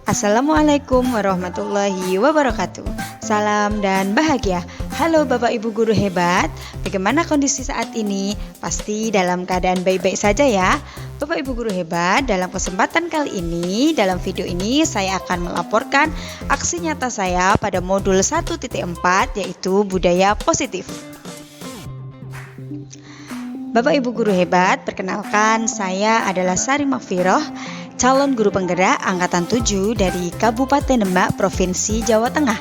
Assalamualaikum warahmatullahi wabarakatuh. Salam dan bahagia. Halo Bapak Ibu guru hebat, bagaimana kondisi saat ini? Pasti dalam keadaan baik-baik saja ya. Bapak Ibu guru hebat, dalam kesempatan kali ini, dalam video ini saya akan melaporkan aksi nyata saya pada modul 1.4 yaitu budaya positif. Bapak Ibu guru hebat, perkenalkan saya adalah Sari Makfiroh, calon guru penggerak angkatan 7 dari Kabupaten Demak, Provinsi Jawa Tengah.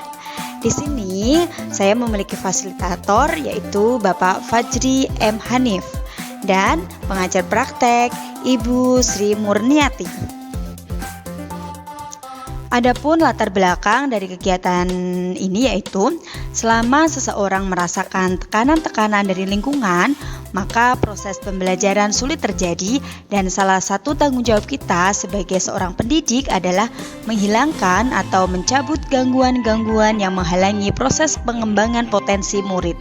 Di sini saya memiliki fasilitator yaitu Bapak Fajri M. Hanif dan pengajar praktek Ibu Sri Murniati. Adapun latar belakang dari kegiatan ini yaitu selama seseorang merasakan tekanan-tekanan dari lingkungan, maka proses pembelajaran sulit terjadi dan salah satu tanggung jawab kita sebagai seorang pendidik adalah menghilangkan atau mencabut gangguan-gangguan yang menghalangi proses pengembangan potensi murid.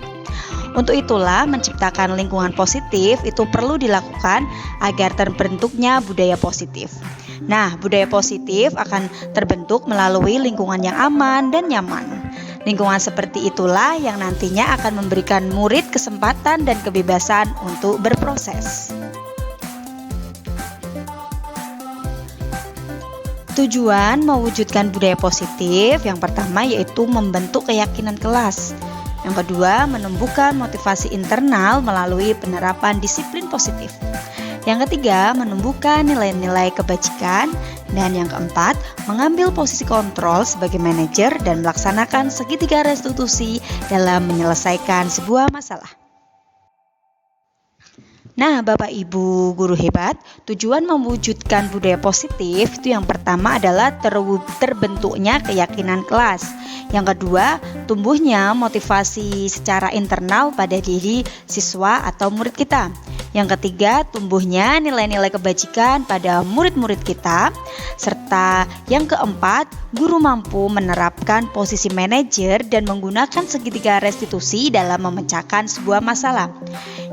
Untuk itulah menciptakan lingkungan positif itu perlu dilakukan agar terbentuknya budaya positif. Nah, budaya positif akan terbentuk melalui lingkungan yang aman dan nyaman. Lingkungan seperti itulah yang nantinya akan memberikan murid kesempatan dan kebebasan untuk berproses. Tujuan mewujudkan budaya positif yang pertama yaitu membentuk keyakinan kelas. Yang kedua, menumbuhkan motivasi internal melalui penerapan disiplin positif. Yang ketiga, menumbuhkan nilai-nilai kebajikan. Dan yang keempat, mengambil posisi kontrol sebagai manajer dan melaksanakan segitiga restitusi dalam menyelesaikan sebuah masalah. Nah, Bapak Ibu guru hebat, tujuan mewujudkan budaya positif itu yang pertama adalah terbentuknya keyakinan kelas. Yang kedua, tumbuhnya motivasi secara internal pada diri siswa atau murid kita. Yang ketiga, tumbuhnya nilai-nilai kebajikan pada murid-murid kita. Serta yang keempat, guru mampu menerapkan posisi manajer dan menggunakan segitiga restitusi dalam memecahkan sebuah masalah.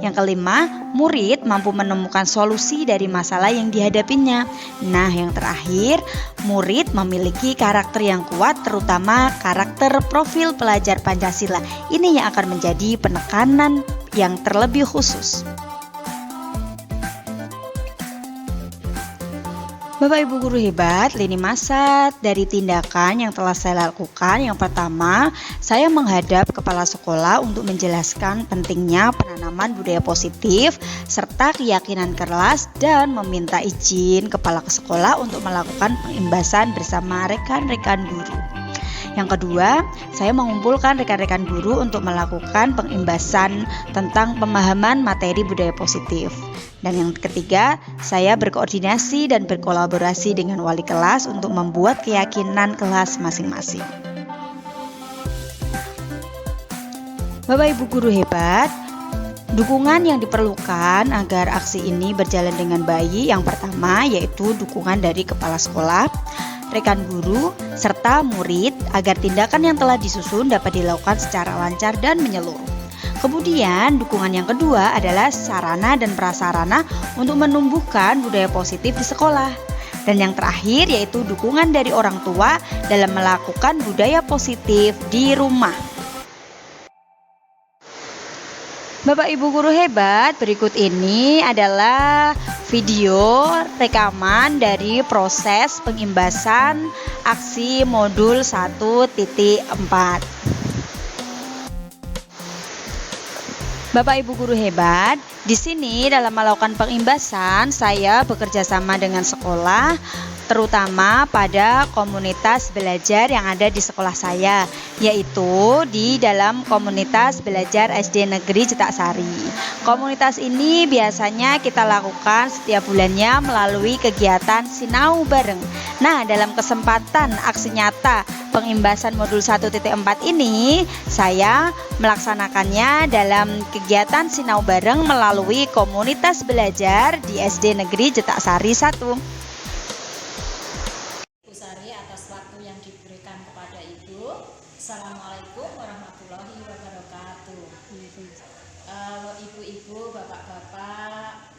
Yang kelima, murid mampu menemukan solusi dari masalah yang dihadapinya. Nah, yang terakhir, murid memiliki karakter yang kuat, terutama karakter profil pelajar Pancasila. Ini yang akan menjadi penekanan yang terlebih khusus. Bapak Ibu guru hebat, lini masa dari tindakan yang telah saya lakukan, yang pertama, saya menghadap kepala sekolah untuk menjelaskan pentingnya penanaman budaya positif serta keyakinan kelas dan meminta izin kepala sekolah untuk melakukan pengimbasan bersama rekan-rekan guru. Yang kedua, saya mengumpulkan rekan-rekan guru untuk melakukan pengimbasan tentang pemahaman materi budaya positif. Dan yang ketiga, saya berkoordinasi dan berkolaborasi dengan wali kelas untuk membuat keyakinan kelas masing-masing. Bapak Ibu guru hebat, dukungan yang diperlukan agar aksi ini berjalan dengan baik, yang pertama yaitu dukungan dari kepala sekolah, rekan guru, serta murid agar tindakan yang telah disusun dapat dilakukan secara lancar dan menyeluruh. Kemudian dukungan yang kedua adalah sarana dan prasarana untuk menumbuhkan budaya positif di sekolah. Dan yang terakhir yaitu dukungan dari orang tua dalam melakukan budaya positif di rumah. Bapak Ibu guru hebat, berikut ini adalah video rekaman dari proses pengimbasan aksi modul 1.4. Bapak Ibu guru hebat, di sini dalam melakukan pengimbasan saya bekerja sama dengan sekolah, terutama pada komunitas belajar yang ada di sekolah saya, yaitu di dalam komunitas belajar SD Negeri Cetaksari. Komunitas ini biasanya kita lakukan setiap bulannya melalui kegiatan Sinau Bareng. Nah, dalam kesempatan aksi nyata pengimbasan modul 1.4 ini, saya melaksanakannya dalam kegiatan Sinau Bareng melalui komunitas belajar di SD Negeri Cetaksari 1. Atas waktu yang diberikan kepada Ibu. Assalamualaikum warahmatullahi wabarakatuh. Ibu-ibu, bapak-bapak,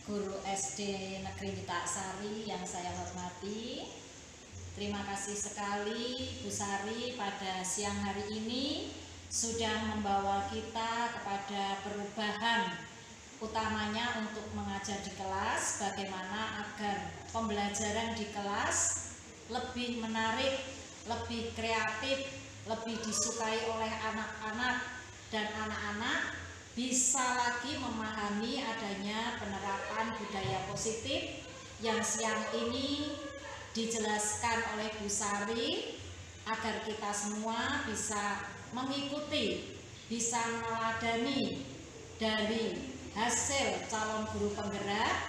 guru SD Negeri Cetaksari yang saya hormati, Terima kasih sekali Bu Sari pada siang hari ini sudah membawa kita kepada perubahan, utamanya untuk mengajar di kelas, bagaimana agar pembelajaran di kelas lebih menarik, lebih kreatif, lebih disukai oleh anak-anak, dan anak-anak bisa lagi memahami adanya penerapan budaya positif yang siang ini dijelaskan oleh Bu Sari, agar kita semua bisa mengikuti, bisa meneladani dari hasil calon guru penggerak,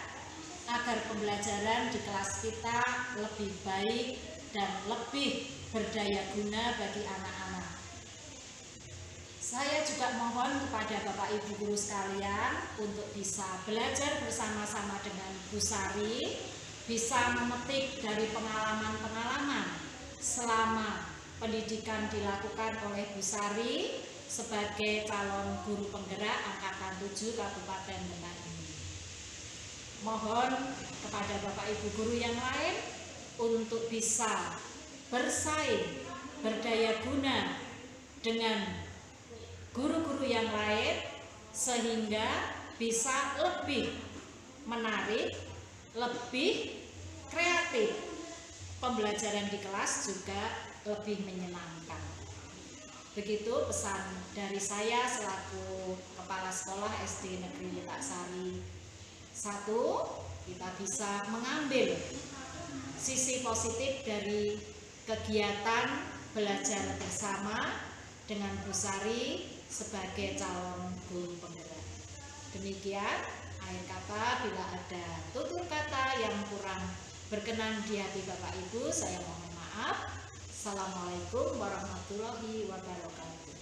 agar pembelajaran di kelas kita lebih baik dan lebih berdaya guna bagi anak-anak. Saya juga mohon kepada Bapak Ibu guru sekalian untuk bisa belajar bersama-sama dengan Bu Sari, bisa memetik dari pengalaman-pengalaman selama pendidikan dilakukan oleh Bu Sari sebagai calon guru penggerak Angkatan 7 Kabupaten Demak ini. Mohon kepada Bapak Ibu guru yang lain untuk bisa bersaing, berdaya guna dengan guru-guru yang lain sehingga bisa lebih menarik, lebih kreatif, pembelajaran di kelas juga lebih menyenangkan. Begitu pesan dari saya selaku Kepala Sekolah SD Negeri Witaksari 1, kita bisa mengambil sisi positif dari kegiatan belajar bersama dengan Bu Sari sebagai calon guru penggerak. Demikian akhir kata, bila ada tutur kata yang kurang berkenan di hati Bapak Ibu, saya mohon maaf. Assalamualaikum warahmatullahi wabarakatuh.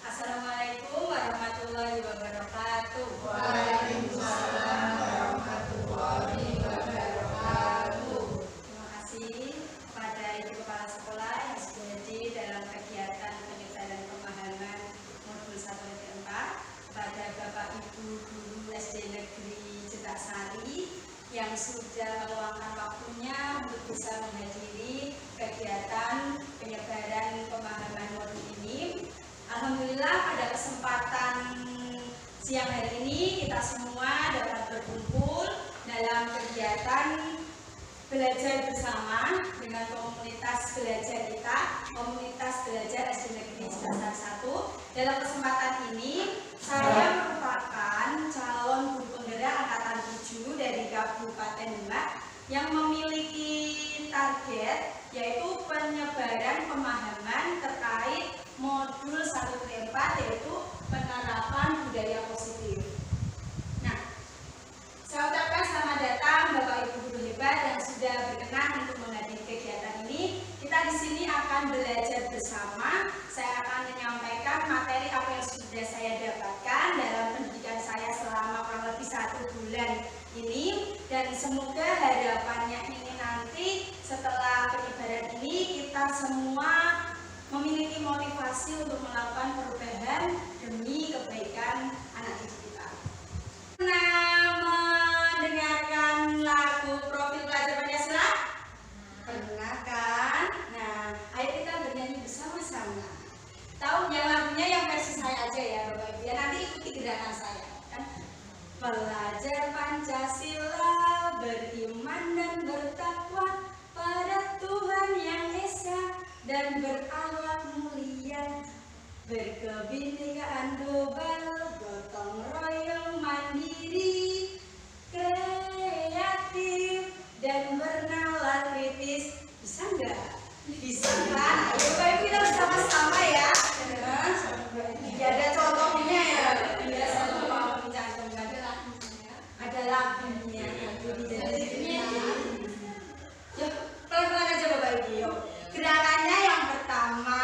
Assalamualaikum warahmatullahi wabarakatuh. Waalaikumsalam warahmatullahi wabarakatuh. Terima kasih kepada Ibu Kepala Sekolah yang sudah hadir dalam kegiatan penyebaran pemahaman modul 1-4, kepada Bapak Ibu guru SD Negeri Witaksari yang sudah meluangkan waktunya untuk bisa menghadiri kegiatan penyebaran pemahaman modul ini. Alhamdulillah pada kesempatan siang hari ini kita semua dapat berkumpul dalam kegiatan belajar bersama dengan komunitas belajar kita, komunitas belajar SD Negeri Witaksari 1. Dalam kesempatan ini saya merupakan calon guru penggerak Angkatan 7 dari Kabupaten Demak yang memiliki target yaitu penyebaran pemahaman terkait modul 1-4, yaitu penerapan budaya positif. Nah, saya ucapkan selamat datang Bapak Ibu guru hebat yang sudah berkenan untuk menghadiri kegiatan ini. Kita di sini akan belajar bersama. Saya akan menyampaikan materi apa yang sudah saya dapatkan dalam pendidikan saya selama kurang lebih 1 bulan ini, dan semoga harapannya ini nanti setelah penyebaran ini kita semua memiliki motivasi untuk melakukan perubahan demi kebaikan anak didik kita. Mendengarkan lagu Profil Pelajar Pancasila? Pernah kan? Nah, ayo kita bernyanyi bersama-sama. Tahu yang lagunya yang versi saya aja ya Bapak Ibu ya, nanti ikuti gerakan saya kan. Belajar Pancasila, beriman dan bertakwa pada Tuhan yang Esa dan berakhlak mulia, berkebinekaan global, gotong royong mandiri, kreatif dan bernalar kritis. Bisa nggak? Bisa kan? Ayo Bapak Ibu kita bersama-sama ya. Ya ada contohnya ya. Biasa mau mencantumkan ada lagunya. Ya pelan-pelan aja Bapak Ibu yuk. Gerakannya yang pertama,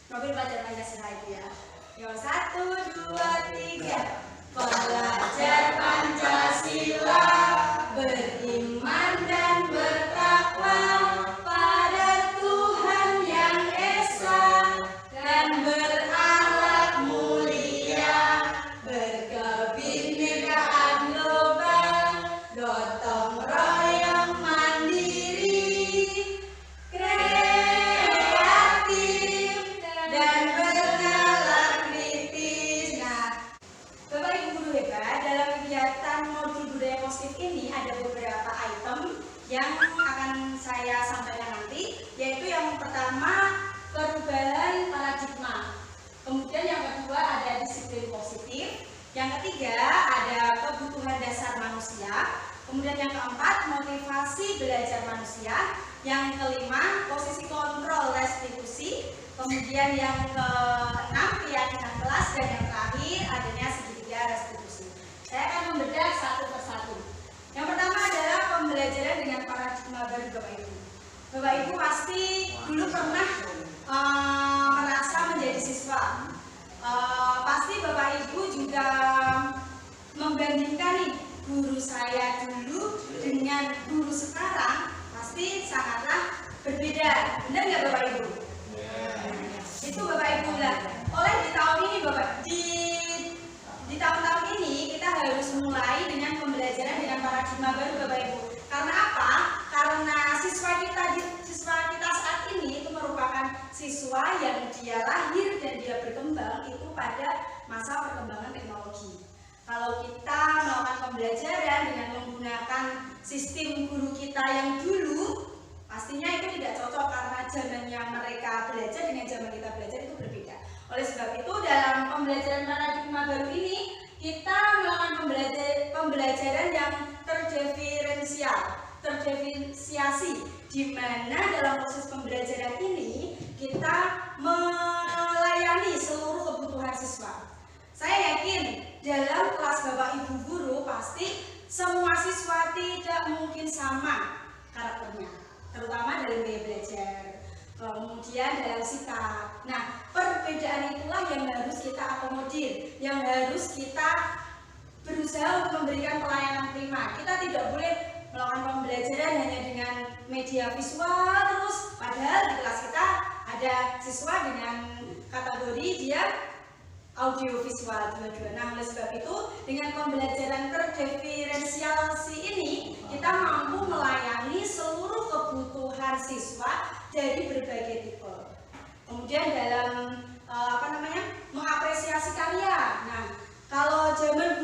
Profil Pelajar Pancasila itu ya. Yang 1, ini ada beberapa item yang akan saya sampaikan nanti, yaitu yang pertama perubahan paradigma, kemudian yang kedua ada disiplin positif, yang ketiga ada kebutuhan dasar manusia, kemudian yang keempat motivasi belajar manusia, yang kelima posisi kontrol restitusi, kemudian yang keenam keyakinan kelas, dan yang terakhir adanya segitiga restitusi. Saya akan membedah satu persatu. Yang pertama adalah pembelajaran dengan paradigma baru Bapak Ibu. Bapak Ibu pasti dulu pernah merasa menjadi siswa. Pasti Bapak Ibu juga membandingkan nih guru saya dulu dengan guru sekarang, pasti sangatlah berbeda. Benar nggak Bapak Ibu? Itu Bapak Ibu lah. Oleh di tahun ini Bapak, di tahun-tahun ini kita harus mulai dengan pembelajaran dengan paradigma baru Bapak Ibu. Karena apa? Karena siswa kita saat ini itu merupakan siswa yang dia lahir dan dia berkembang itu pada masa perkembangan teknologi. Kalau kita melakukan pembelajaran dengan menggunakan sistem guru kita yang dulu, pastinya itu tidak cocok karena zamannya mereka belajar dengan zaman kita belajar itu berbeda. Oleh sebab itu dalam pembelajaran paradigma baru ini kita melakukan pembelajaran yang terdiferensiasi, di mana dalam proses pembelajaran ini kita melayani seluruh kebutuhan siswa. Saya yakin dalam kelas Bapak Ibu guru pasti semua siswa tidak mungkin sama karakternya, terutama dalam gaya belajar, kemudian dalam sikap. Nah, perbedaan itulah yang harus kita akomodir, yang harus kita berusaha untuk memberikan pelayanan prima. Kita tidak boleh melakukan pembelajaran hanya dengan media visual terus, padahal di kelas kita ada siswa dengan kategori dia audio visual dua-dua. Nah, oleh sebab itu dengan pembelajaran terdiferensiasi ini kita mampu melayani seluruh kebutuhan siswa dari berbagai tipe. Kemudian dalam mengapresiasi karya. Nah, kalau zaman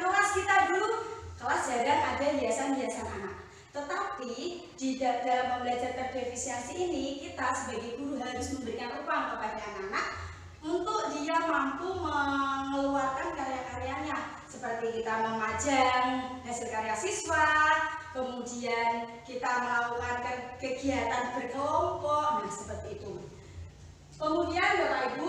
kelas kita dulu, kelas jarang ada hiasan-hiasan anak. Tetapi di dalam pembelajaran terdiferensiasi ini kita sebagai guru harus memberikan ruang kepada anak-anak untuk dia mampu mengeluarkan karya-karyanya, seperti kita memajang hasil karya siswa, kemudian kita melakukan kegiatan berkelompok, nah seperti itu. Kemudian Bapak Ibu,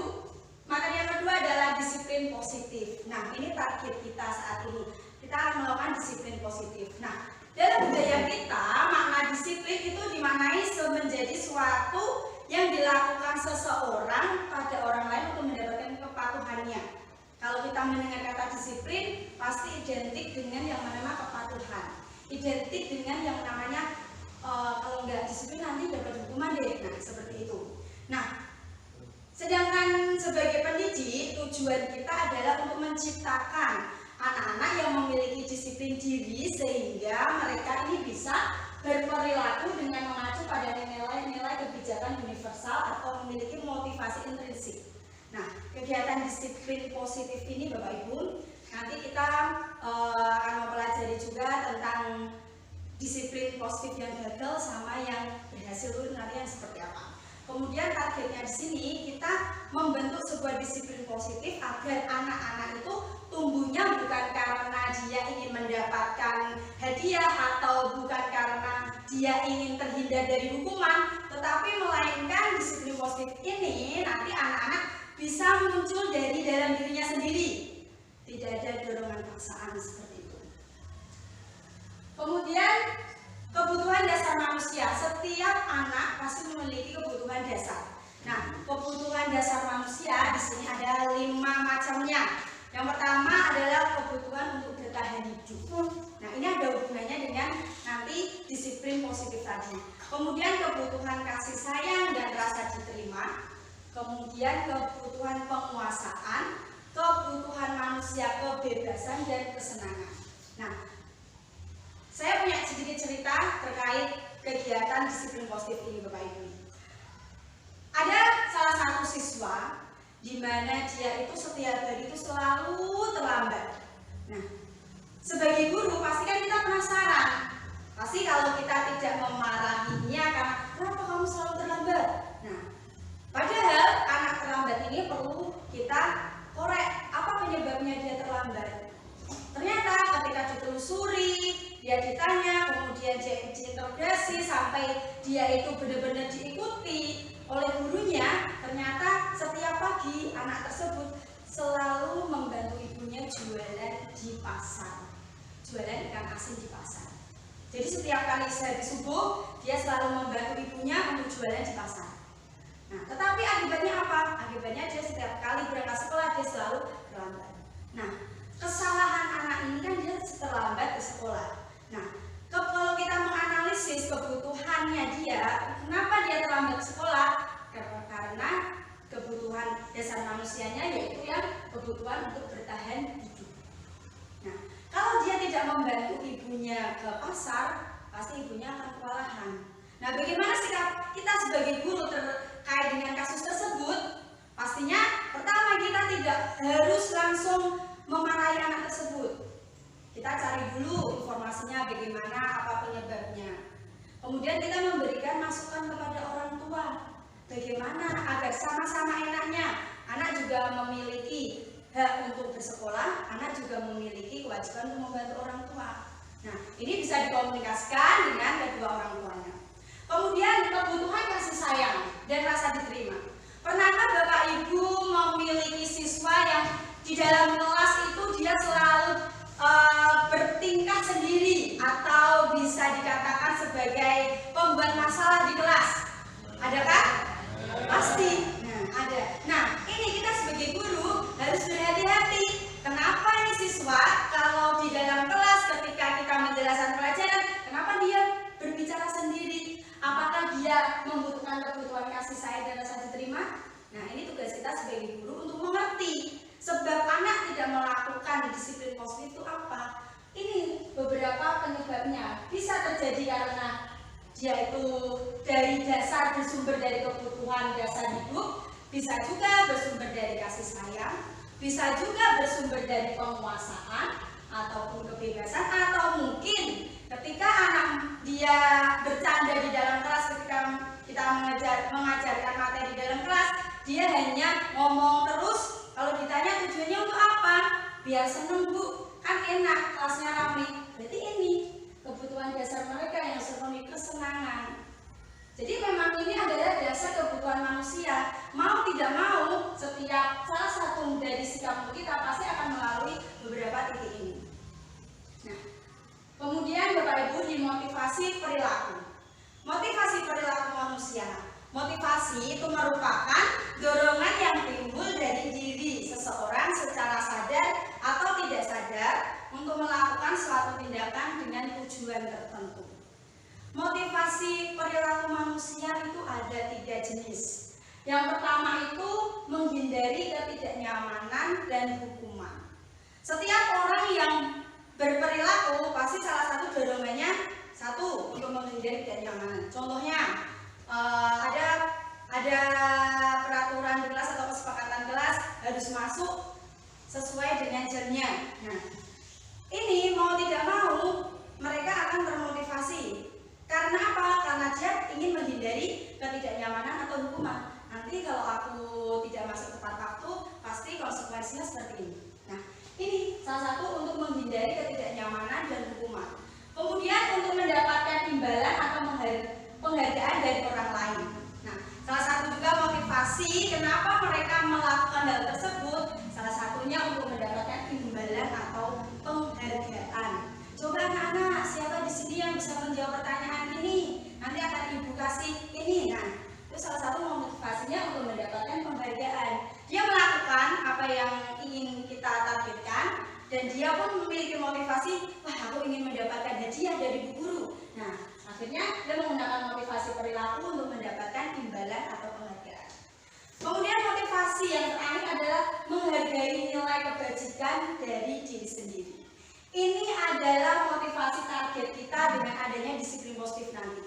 materi yang kedua adalah disiplin positif. Nah, ini target kita saat ini. Kita akan melakukan disiplin positif. Nah, dalam budaya kita, makna disiplin itu dimaknai menjadi suatu yang dilakukan seseorang pada orang lain untuk mendapatkan kepatuhannya. Kalau kita mendengar kata disiplin, pasti identik dengan yang namanya kepatuhan. Identik dengan yang namanya kalau nggak disiplin nanti dapat hukuman deh. Nah, seperti itu. Nah, sedangkan sebagai pendidik, tujuan kita adalah untuk menciptakan anak-anak yang memiliki disiplin diri sehingga mereka ini bisa berperilaku dengan mengacu pada nilai-nilai kebijakan universal atau memiliki motivasi intrinsik. Nah, kegiatan disiplin positif ini Bapak Ibu, nanti kita akan mempelajari juga tentang disiplin positif yang gagal sama yang berhasil itu nanti yang seperti apa. Kemudian targetnya di sini kita membentuk sebuah disiplin positif agar anak-anak itu tumbuhnya bukan karena dia ingin mendapatkan hadiah atau bukan karena dia ingin terhindar dari hukuman, tetapi melainkan disiplin positif ini nanti anak-anak bisa muncul dari dalam dirinya sendiri. Tidak ada dorongan paksaan seperti itu. Kemudian kebutuhan dasar manusia, setiap anak pasti memiliki kebutuhan dasar. Nah, kebutuhan dasar manusia di sini ada 5 macamnya. Yang pertama adalah kebutuhan untuk bertahan hidup. Nah, ini ada hubungannya dengan nanti disiplin positif tadi. Kemudian kebutuhan kasih sayang dan rasa diterima. Kemudian kebutuhan penguasaan, kebutuhan manusia kebebasan dan kesenangan. Nah, saya punya sedikit cerita terkait kegiatan disiplin positif ini Bapak Ibu. Ada salah satu siswa di mana dia itu setiap hari itu selalu terlambat. Nah, sebagai guru pasti kan kita Pasti kalau kita tidak memarahinya karena kenapa kamu selalu terlambat. Nah, padahal anak terlambat ini perlu kita korek apa penyebabnya dia terlambat. Ternyata ketika ditelusuri, dia ditanya, kemudian dia diinterogasi sampai dia itu benar-benar diikuti oleh gurunya, ternyata setiap pagi anak tersebut selalu membantu ibunya jualan di pasar, jualan ikan asin di pasar. Jadi setiap kali sehabis subuh dia selalu membantu ibunya untuk jualan di pasar. Nah, tetapi akibatnya apa? Akibatnya dia setiap kali berangkat sekolah dia selalu terlambat. Nah, kesalahan anak ini kan dia terlambat ke sekolah. Nah, kalau kita menganalisis kebutuhannya dia, kenapa dia terlambat ke sekolah? Karena kebutuhan dasar manusianya yaitu yang kebutuhan untuk bertahan hidup. Nah, kalau dia tidak membantu ibunya ke pasar, pasti ibunya akan kewalahan. Nah, bagaimana sikap kita sebagai guru terkait dengan kasus tersebut? Pastinya pertama kita tidak harus langsung memarahi anak tersebut. Kita cari dulu informasinya bagaimana, apa penyebabnya. Kemudian kita memberikan masukan kepada orang tua. Bagaimana agar sama-sama enaknya. Anak juga memiliki hak untuk bersekolah, anak juga memiliki kewajiban untuk membantu orang tua. Nah, ini bisa dikomunikasikan dengan kedua orang tuanya. Kemudian kebutuhan kasih sayang dan rasa diterima. Pernahkah Bapak Ibu memiliki siswa yang di dalam kelas itu dia selalu bertingkah sendiri atau bisa dikatakan sebagai pembuat masalah di kelas? Adakah? Pasti. Nah, ada. Nah, ini kita sebagai guru harus berhati-hati. Kenapa ini siswa kalau di dalam kelas ketika kita menjelaskan pelajaran, kenapa dia berbicara sendiri? Apakah dia membutuhkan kebutuhan kasih sayang dan rasa diterima? Nah, ini tugas kita sebagai guru untuk mengerti sebab anak tidak melakukan disiplin positif itu apa. Ini beberapa penyebabnya. Bisa terjadi karena dia itu dari dasar bersumber dari kebutuhan dasar hidup, bisa juga bersumber dari kasih sayang, bisa juga bersumber dari penguasaan ataupun kebebasan, atau mungkin ketika anak dia bercanda di dalam kelas, ketika kita mengajarkan materi di dalam kelas, dia hanya ngomong terus. Kalau ditanya tujuannya untuk apa? Biar seneng Bu, kan enak kelasnya ramai. Berarti ini kebutuhan dasar mereka yang sepenuhnya kesenangan. Jadi memang ini adalah dasar kebutuhan manusia. Mau tidak mau, setiap salah satu dari sikap kita pasti akan melalui beberapa titik ini. Nah, kemudian Bapak Ibu dimotivasi perilaku. Motivasi perilaku manusia. Motivasi itu merupakan dorongan yang timbul dari diri seseorang secara sadar atau tidak sadar untuk melakukan suatu tindakan dengan tujuan tertentu. Motivasi perilaku manusia itu ada 3 jenis. Yang pertama itu menghindari ketidaknyamanan dan hukuman. Setiap orang yang berperilaku pasti salah satu dorongannya satu untuk menghindari ketidaknyamanan. Contohnya ada peraturan di kelas atau kesepakatan kelas harus masuk sesuai dengan jamnya. Nah, ini mau tidak mau mereka akan termotivasi. Karena apa? Karena dia ingin menghindari ketidaknyamanan atau hukuman. Nanti kalau aku tidak masuk tepat waktu, pasti konsekuensinya seperti ini. Nah, ini salah satu untuk menghindari ketidaknyamanan dan hukuman. Kemudian untuk mendapatkan imbalan atau penghargaan dari orang lain. Nah, salah satu juga motivasi kenapa mereka melakukan hal tersebut, salah satunya untuk mendapatkan imbalan atau penghargaan. Coba anak-anak, siapa di sini yang bisa menjawab pertanyaan ini? Nanti akan Ibu kasih ini. Nah, itu salah satu motivasinya untuk mendapatkan penghargaan. Dia melakukan apa yang ingin kita targetkan dan dia pun memiliki motivasi, wah aku ingin mendapatkan hadiah dari Bu Guru. Nah, akhirnya dia menggunakan motivasi perilaku untuk mendapatkan imbalan atau penghargaan. Kemudian motivasi yang terakhir adalah menghargai nilai kebajikan dari diri sendiri. Ini adalah motivasi target kita dengan adanya disiplin positif nanti.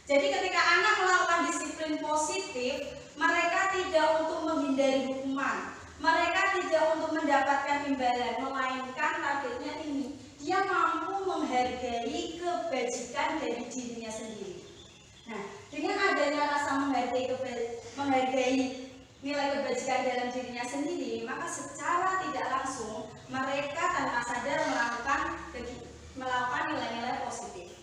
Jadi ketika anak melakukan disiplin positif, mereka tidak untuk menghindari hukuman, mereka tidak untuk mendapatkan imbalan, melainkan targetnya ini. Dia mampu menghargai menghargai kebajikan dari dirinya sendiri. Nah, dengan adanya rasa menghargai nilai kebajikan dalam dirinya sendiri, maka secara tidak langsung mereka tanpa sadar melakukan nilai-nilai positif.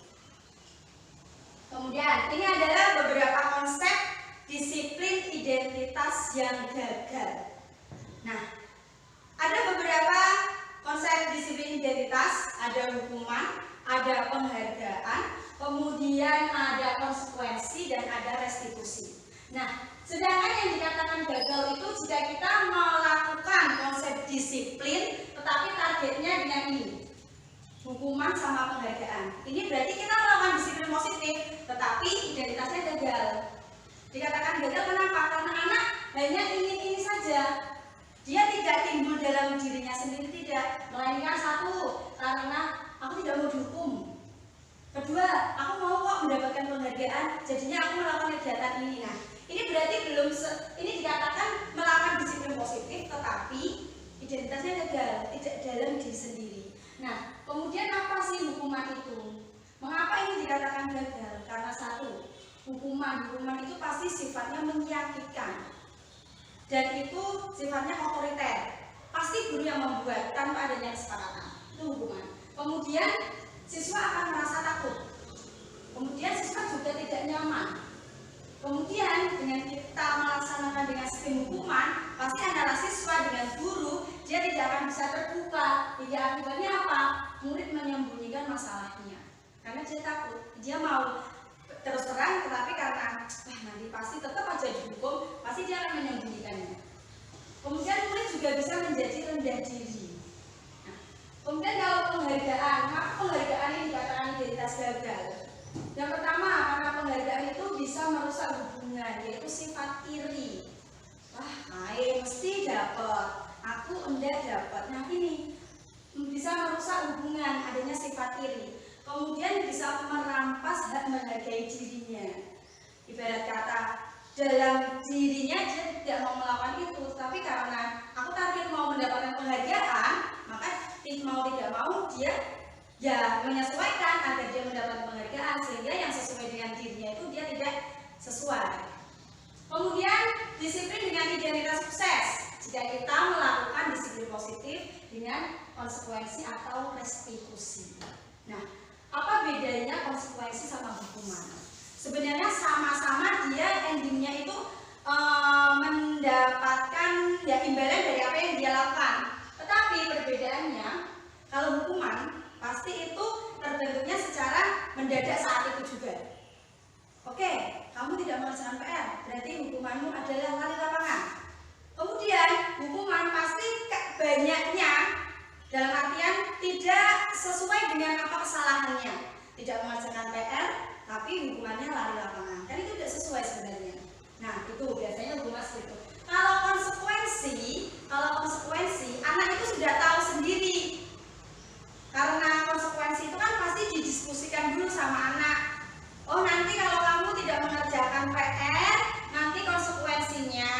Kemudian, ini adalah beberapa konsep disiplin identitas yang gagal. Nah, ada beberapa konsep disiplin identitas, ada hukuman, ada penghargaan, kemudian ada konsekuensi, dan ada restitusi. Nah, sedangkan yang dikatakan gagal itu jika kita melakukan konsep disiplin, tetapi targetnya dengan ini, hukuman sama penghargaan. Ini berarti kita melakukan disiplin positif, tetapi identitasnya gagal. Dikatakan gagal kenapa? Karena anak hanya ingin ini saja. Dia tidak timbul dalam dirinya sendiri, tidak. Melainkan satu, karena aku tidak mau dihukum. Kedua, aku mau kok mendapatkan penghargaan, jadinya aku melakukan kegiatan ini. Nah, ini berarti ini dikatakan melakukan disiplin positif, tetapi identitasnya gagal, tidak dalam diri sendiri. Nah, kemudian apa sih hukuman itu? Mengapa ini dikatakan gagal? Karena satu, hukuman itu pasti sifatnya menyakitkan. Dan itu sifatnya otoriter. Pasti guru yang membuat tanpa adanya kesepakatan. Itu hukuman. Kemudian siswa akan merasa takut. Kemudian siswa juga tidak nyaman. Kemudian dengan kita melaksanakan dengan sistem hukuman, pasti antara siswa dengan guru dia tidak akan bisa terbuka. Hingga akibatnya apa? Murid menyembunyikan masalahnya. Karena dia takut. Dia mau terus terang, tetapi karena nanti pasti tetap aja dihukum, pasti dia akan menyembunyikannya. Kemudian murid juga bisa menjadi rendah diri. Nah, kemudian kalau penghargaan, maka penghargaan ini dikatakan identitas gagal. Yang pertama, karena penghargaan itu bisa merusak hubungan, yaitu sifat iri. Wah, mesti dapat, aku enggak dapat. Nah, ini bisa merusak hubungan, adanya sifat iri. Kemudian bisa merampas hak menghargai dirinya. Ibarat kata, dalam dirinya dia tidak mau melakukan itu, tapi karena aku target mau mendapatkan penghargaan, maka mau tidak mau dia ya menyesuaikan agar dia mendapatkan penghargaan, sehingga yang sesuai dengan dirinya itu dia tidak sesuai. Kemudian disiplin dengan identitas sukses. Jika kita melakukan disiplin positif dengan konsekuensi atau restitusi. Nah, apa bedanya konsekuensi sama hukuman? Sebenarnya sama-sama dia endingnya itu mendapatkan ya imbalan dari apa yang dia lakukan. Tetapi perbedaannya, kalau hukuman pasti itu terbentuknya secara mendadak saat itu juga. Oke, kamu tidak mengerjakan PR, berarti hukumanmu adalah lari lapangan. Kemudian hukuman pasti banyaknya, dalam artian tidak sesuai dengan apa kesalahannya. Tidak mengerjakan PR, tapi hukumannya lari lapangan. Kan itu tidak sesuai sebenarnya. Nah, itu biasanya hukuman seperti itu. Kalau konsekuensi, anak itu sudah tahu sendiri. Karena konsekuensi itu kan pasti didiskusikan dulu sama anak. Oh, nanti kalau kamu tidak mengerjakan PR, nanti konsekuensinya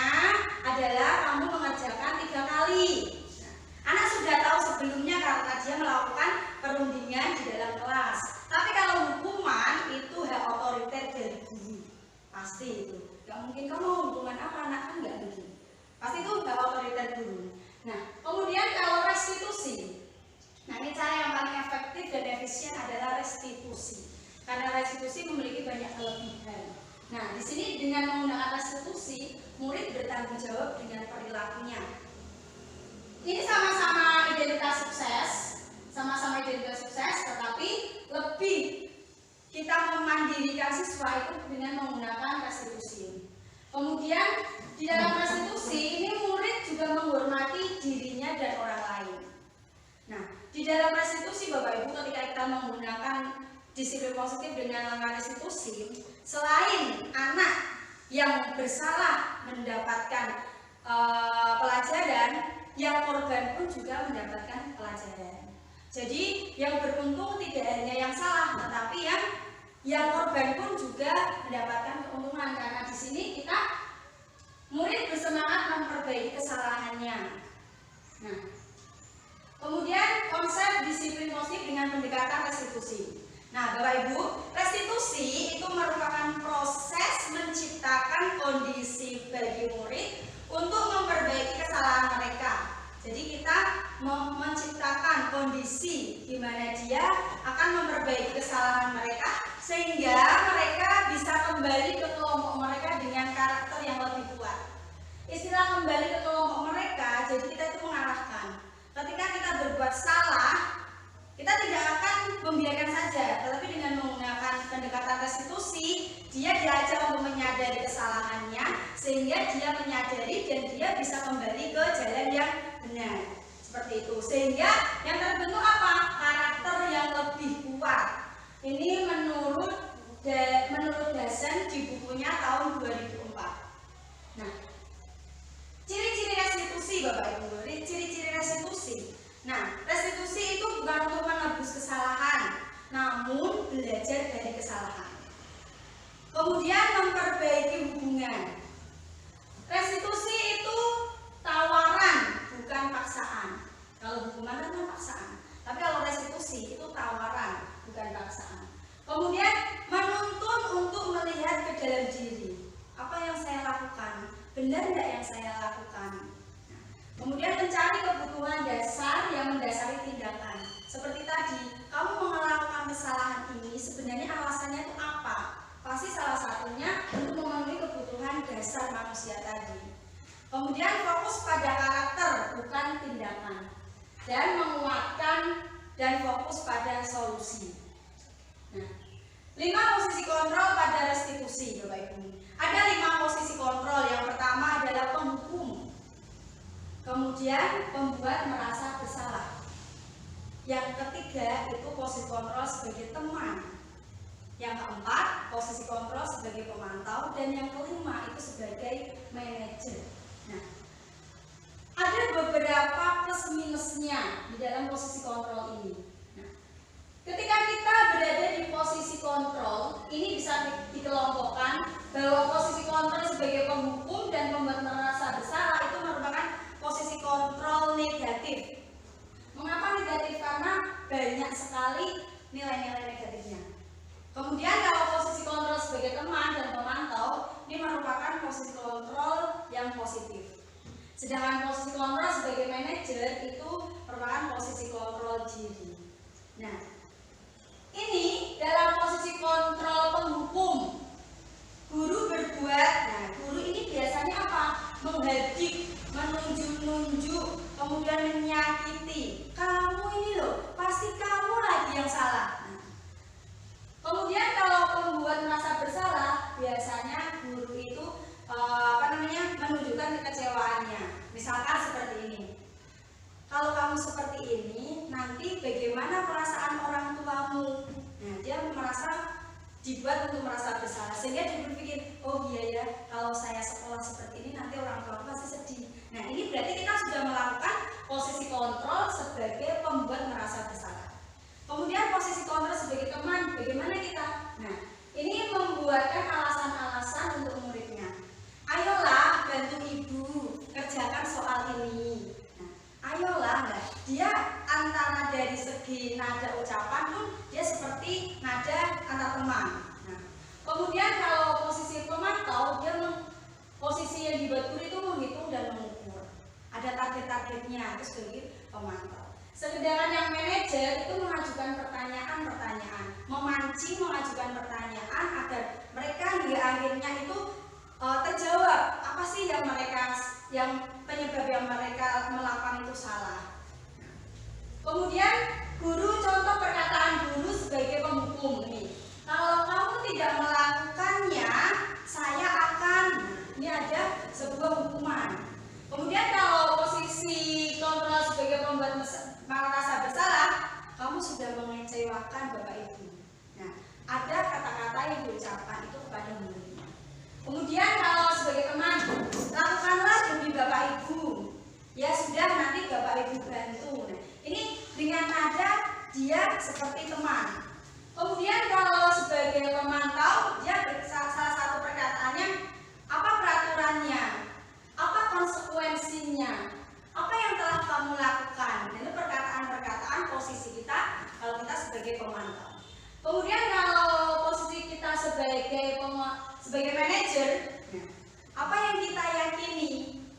adalah kamu mengerjakan 3 kali. Anak sudah tahu sebelumnya karena dia melakukan perundingan di dalam kelas. Tapi kalau hukuman itu hak otoriter dari guru. Pasti itu. Gak mungkin kamu hukuman apa anak, kan gak mungkin. Pasti itu hak otoriter guru. Nah, kemudian kalau restitusi. Nah, ini cara yang paling efektif dan efisien adalah restitusi. Karena restitusi memiliki banyak kelebihan. Nah, di sini dengan menggunakan restitusi, murid bertanggung jawab dengan perilakunya. Ini sama-sama identitas sukses, tetapi lebih kita memandirikan siswa itu dengan menggunakan restitusi. Kemudian di dalam restitusi ini murid juga menghormati dirinya dan orang lain. Nah, di dalam restitusi Bapak Ibu, ketika kita menggunakan disiplin positif dengan langkah restitusi, selain anak yang bersalah mendapatkan pelajaran, yang korban pun juga mendapatkan pelajaran. Jadi yang beruntung tidak hanya yang salah, tetapi yang korban pun juga mendapatkan keuntungan, karena di sini kita murid bersemangat memperbaiki kesalahannya. Nah, kemudian konsep disiplin positif dengan pendekatan restitusi. Nah, Bapak Ibu, restitusi itu merupakan proses menciptakan kondisi bagi murid untuk memperbaiki kesalahan mereka. Jadi kita menciptakan kondisi di mana dia akan memperbaiki kesalahan mereka sehingga mereka bisa kembali ke kelompok mereka dengan karakter yang lebih kuat. Istilah kembali ke kelompok mereka, jadi kita itu mengarahkan. Ketika kita berbuat salah, kita tidak akan membiarkan saja, tetapi dengan menggunakan pendekatan restitusi, dia diajak untuk menyadari kesalahannya, sehingga dia menyadari dan dia bisa kembali ke jalan yang benar. Seperti itu. Sehingga yang terbentuk apa? Karakter yang lebih kuat. Ini menurut Dasen di bukunya tahun 2004. Nah, ciri-ciri restitusi Bapak Ibu, ciri-ciri restitusi. Nah, restitusi itu bukan untuk menebus kesalahan, namun belajar dari kesalahan. Kemudian memperbaiki hubungan. Restitusi itu tawaran, bukan paksaan. Kalau hukuman kan paksaan, tapi kalau restitusi itu tawaran, bukan paksaan. Kemudian menuntun untuk melihat ke dalam diri. Apa yang saya lakukan? Benar tidak yang saya lakukan? Kemudian mencari kebutuhan dasar yang mendasari tindakan. Seperti tadi, kamu melakukan kesalahan ini sebenarnya alasannya itu apa? Pasti salah satunya untuk memenuhi kebutuhan dasar manusia tadi. Kemudian fokus pada karakter, bukan tindakan. Dan menguatkan dan fokus pada solusi. Nah, 5 posisi kontrol pada restitusi, Bapak Ibu. Ada 5 posisi kontrol. Yang pertama adalah penghukum. Kemudian pembuat merasa bersalah. Yang ketiga itu posisi kontrol sebagai teman. Yang keempat posisi kontrol sebagai pemantau, dan yang kelima itu sebagai manajer. Nah, ada beberapa plus minusnya di dalam posisi kontrol ini. Nah, ketika kita berada di posisi kontrol, ini bisa dikelompokkan bahwa posisi kontrol sebagai penghukum dan pembuat merasa bersalah itu merupakan posisi kontrol negatif. Mengapa negatif? Karena banyak sekali nilai-nilai negatifnya. Kemudian kalau posisi kontrol sebagai teman dan pemantau, ini merupakan posisi kontrol yang positif. Sedangkan posisi kontrol sebagai manajer itu merupakan posisi kontrol diri. Nah, ini dalam posisi kontrol penghukum, guru berbuat. Nah, guru ini biasanya apa? Menghadik, menunjuk-nunjuk, kemudian menyakiti. Kamu ini loh, pasti kamu lagi yang salah. Nah, kemudian kalau pembuat merasa bersalah, biasanya guru itu menunjukkan kekecewaannya. Misalkan seperti ini. Kalau kamu seperti ini, nanti bagaimana perasaan orang tuamu? Nah, dia merasa dibuat untuk merasa bersalah, sehingga dia berpikir, oh iya ya, kalau saya sekolah seperti ini nanti orang tua pasti sedih. Nah, ini berarti kita sudah melakukan posisi kontrol sebagai pembuat merasa bersalah. Kemudian posisi kontrol sebagai teman, bagaimana kita? Nah, ini membuatkan alasan-alasan untuk muridnya. Ayolah bantu ibu kerjakan soal ini. Nah, ayolah, nah, dia antara dari segi nada ucapan pun dia seperti nada antar teman. Nah, kemudian kalau posisi pemantau, dia posisi yang dibuat guru itu menghitung dan mengukur. Ada target-targetnya itu sebagai pemantau. Sedangkan yang manajer itu mengajukan pertanyaan-pertanyaan, memancing mengajukan pertanyaan agar mereka hingga akhirnya itu terjawab apa sih yang penyebab yang mereka melakukan itu salah. Kemudian guru, contoh perkataan guru sebagai penghukum nih. Kalau kamu tidak melakukannya, saya akan, ini ada sebuah hukuman. Kemudian kalau posisi kontrol sebagai pembuat merasa bersalah, kamu sudah mengecewakan Bapak Ibu. Nah, ada kata-kata yang diucapkan itu kepada muridnya. Kemudian kalau sebagai teman, lakukanlah demi Bapak Ibu. Ya sudah, nanti Bapak Ibu bantu. Nah, ini dengan nada dia seperti teman. Kemudian kalau sebagai pemantau, dia salah satu perkataannya, apa peraturannya, apa konsekuensinya, apa yang telah kamu lakukan. Dan itu perkataan-perkataan posisi kita kalau kita sebagai pemantau. Kemudian kalau posisi kita sebagai manajer, apa yang kita yakini?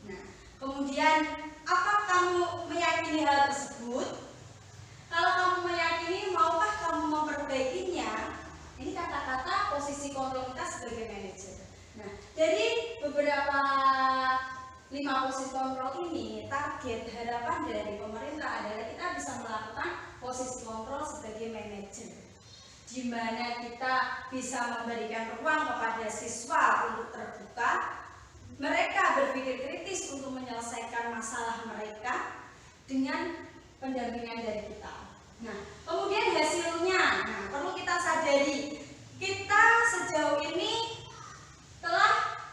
Nah, kemudian apa kamu meyakini hal tersebut? Kalau kamu meyakini, maukah kamu memperbaikinya? Ini kata-kata posisi kontrol kita sebagai manajer. Nah, dari beberapa 5 posisi kontrol ini, target harapan dari pemerintah adalah kita bisa melakukan posisi kontrol sebagai manajer, di mana kita bisa memberikan ruang kepada siswa untuk terbuka, mereka berpikir kritis untuk menyelesaikan masalah mereka dengan pendampingan dari kita. Nah, kemudian hasilnya, perlu kita sadari, kita sejauh ini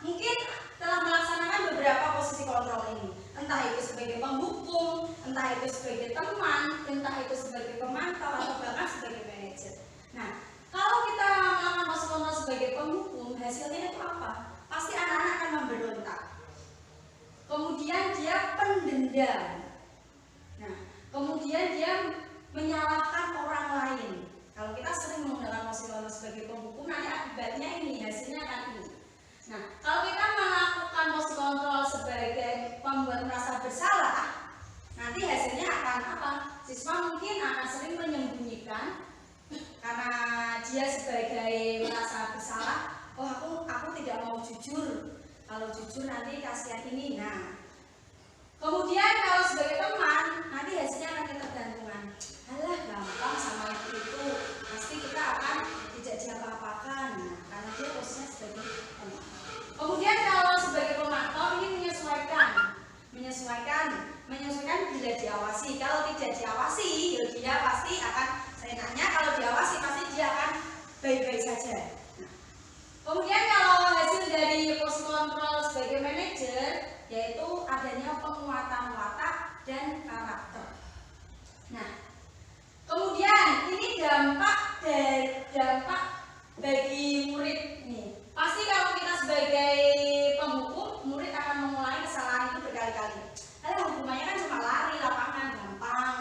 mungkin telah melaksanakan beberapa posisi kontrol ini, entah itu sebagai penghukum, entah itu sebagai teman, entah itu sebagai pemantau, atau bahkan sebagai manajer. Nah, kalau kita melakukan posisi kontrol sebagai penghukum, hasilnya itu apa? Pasti anak-anak akan memberontak. Kemudian dia pendendam. Nah, kemudian dia menyalahkan orang lain. Kalau kita sering menggunakan posisi kontrol sebagai penghukum, nanti akibatnya ini, hasilnya akan ini. Nah, kalau kita melakukan posisi kontrol sebagai pembuat merasa bersalah, nanti hasilnya akan apa? Siswa mungkin akan sering menyembunyikan karena dia sebagai merasa bersalah. Oh, aku tidak mau jujur. Kalau jujur nanti kasihan ini. Nah, kemudian kalau sebagai teman, nanti hasilnya akan ketergantungan. Alah, gampang sama itu, pasti kita akan tidak diapa-apakan. Nah, karena dia posisinya sebagai teman. Kemudian kalau sebagai pemantau ini menyesuaikan bila diawasi. Kalau tidak diawasi, ya dia pasti akan seenaknya. Kalau diawasi pasti dia akan baik-baik saja. Nah, kemudian kalau hasil dari posisi kontrol sebagai manajer, yaitu adanya penguatan watak dan karakter. Nah, kemudian ini dampak bagi murid nih. Pasti kalau kita sebagai penghukum, murid akan mengulangi kesalahan itu berkali-kali. Hukumannya kan cuma lari lapangan, gampang,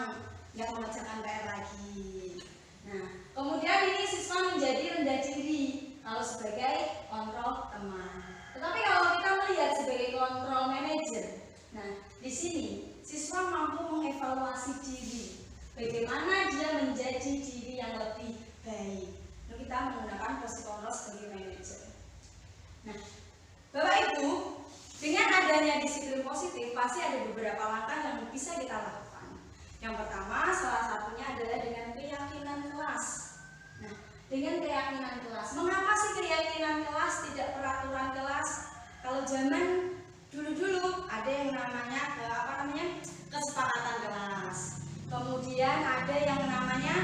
nggak mengerjakan PR lagi. Nah, kemudian ini siswa menjadi rendah diri kalau sebagai kontrol teman. Tetapi kalau kita melihat sebagai kontrol manajer, nah di sini siswa mampu mengevaluasi diri, bagaimana dia menjadi diri yang lebih baik. Lalu kita menggunakan posisi kontrol sebagai manajer. Nah, Bapak Ibu, dengan adanya disiplin positif, pasti ada beberapa langkah yang bisa kita lakukan. Yang pertama, salah satunya adalah dengan keyakinan kelas. Nah, dengan keyakinan kelas, mengapa sih keyakinan kelas, tidak peraturan kelas? Kalau zaman dulu-dulu ada yang namanya kesepakatan kelas. Kemudian ada yang namanya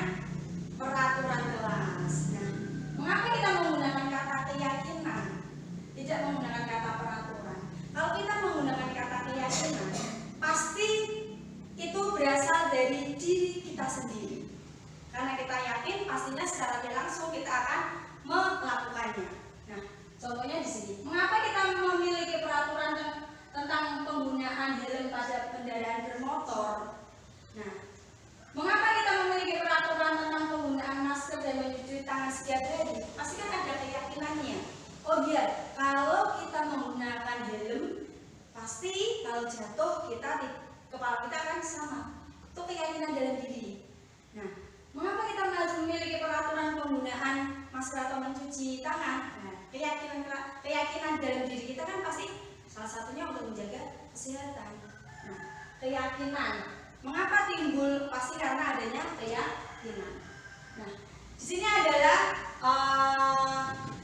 peraturan kelas. Nah, mengapa kita menggunakan kata keyakinan, tidak menggunakan kata peraturan? Kalau kita menggunakan kata keyakinan, pasti itu berasal dari diri kita sendiri. Karena kita yakin, pastinya secara tidak langsung kita akan melakukannya. Nah, contohnya di sini. Mengapa kita memiliki peraturan tentang penggunaan helm pada kendaraan bermotor? Nah, mengapa kita memiliki peraturan tentang penggunaan masker dan mencuci tangan setiap hari? Pasti kan ada keyakinannya. Oh iya, kalau kita menggunakan helm, pasti kalau jatuh kepala kita akan sama. Itu keyakinan dalam diri. Nah, mengapa kita memiliki peraturan penggunaan masker atau mencuci tangan? Nah, keyakinan dalam diri kita kan pasti salah satunya untuk menjaga kesehatan. Nah, keyakinan. Mengapa timbul? Pasti karena adanya keyakinan. Nah, di sini adalah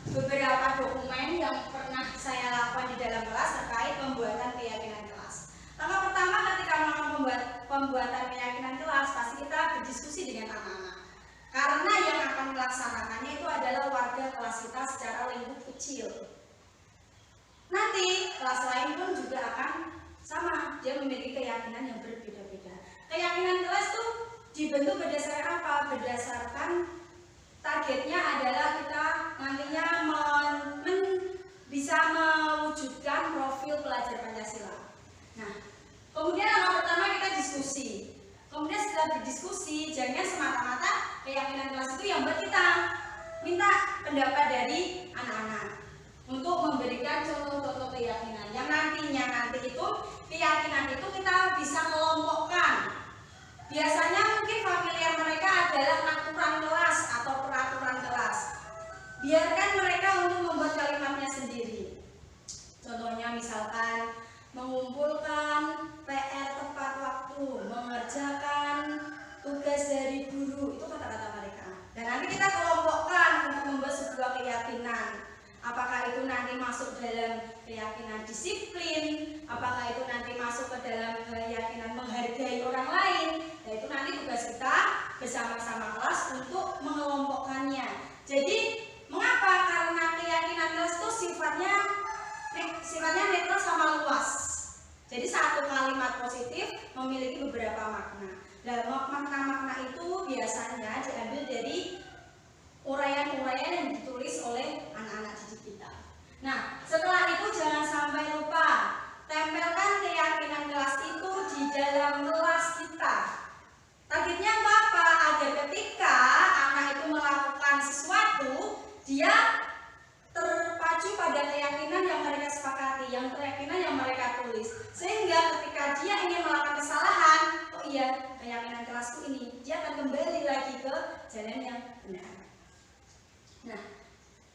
beberapa dokumen yang pernah saya lakukan di dalam kelas terkait pembuatan keyakinan kelas. Langkah pertama ketika melakukan pembuatan keyakinan kelas, pasti kita berdiskusi dengan anak-anak. Karena yang akan melaksanakannya itu adalah warga kelas kita secara lingkup kecil. Nanti kelas lain pun juga akan sama, dia memiliki keyakinan yang berbeda-beda. Keyakinan kelas itu dibentuk berdasarkan apa? Berdasarkan targetnya adalah kita nantinya bisa mewujudkan profil pelajar Pancasila. Nah, kemudian langkah pertama kita diskusi. Kemudian setelah berdiskusi, jangan semata-mata keyakinan kelas pendapat dari anak-anak untuk memberikan contoh-contoh keyakinan yang nanti itu keyakinan itu kita bisa kelompokkan. Biasanya mungkin familiar mereka adalah aturan kelas atau peraturan kelas. Biarkan mereka untuk membuat kalimatnya sendiri. Contohnya misalkan mengumpulkan PR tepat waktu, mengerjakan tugas dari guru, itu kata-kata mereka. Dan nanti kita kelompokkan untuk membuat sebuah keyakinan. Apakah itu nanti masuk dalam keyakinan disiplin, apakah itu nanti masuk ke dalam keyakinan menghargai orang lain. Nah, itu nanti tugas kita bersama-sama kelas untuk mengelompokkannya. Jadi mengapa? Karena keyakinan kelas itu sifatnya netral sama luas. Jadi satu kalimat positif memiliki beberapa makna. Dan makna-makna itu biasanya diambil dari uraian-uraian yang ditulis oleh anak-anak didik kita. Nah, setelah itu jangan sampai lupa tempelkan keyakinan kelas itu di dalam kelas kita. Targetnya apa? Agar ketika anak itu melakukan sesuatu, dia terpacu pada keyakinan yang mereka sepakati, yang keyakinan yang mereka tulis. Sehingga ketika dia ingin melakukan kesalahan, oh iya, keyakinan kelasku ini, dia akan kembali lagi ke jalan yang benar. Nah,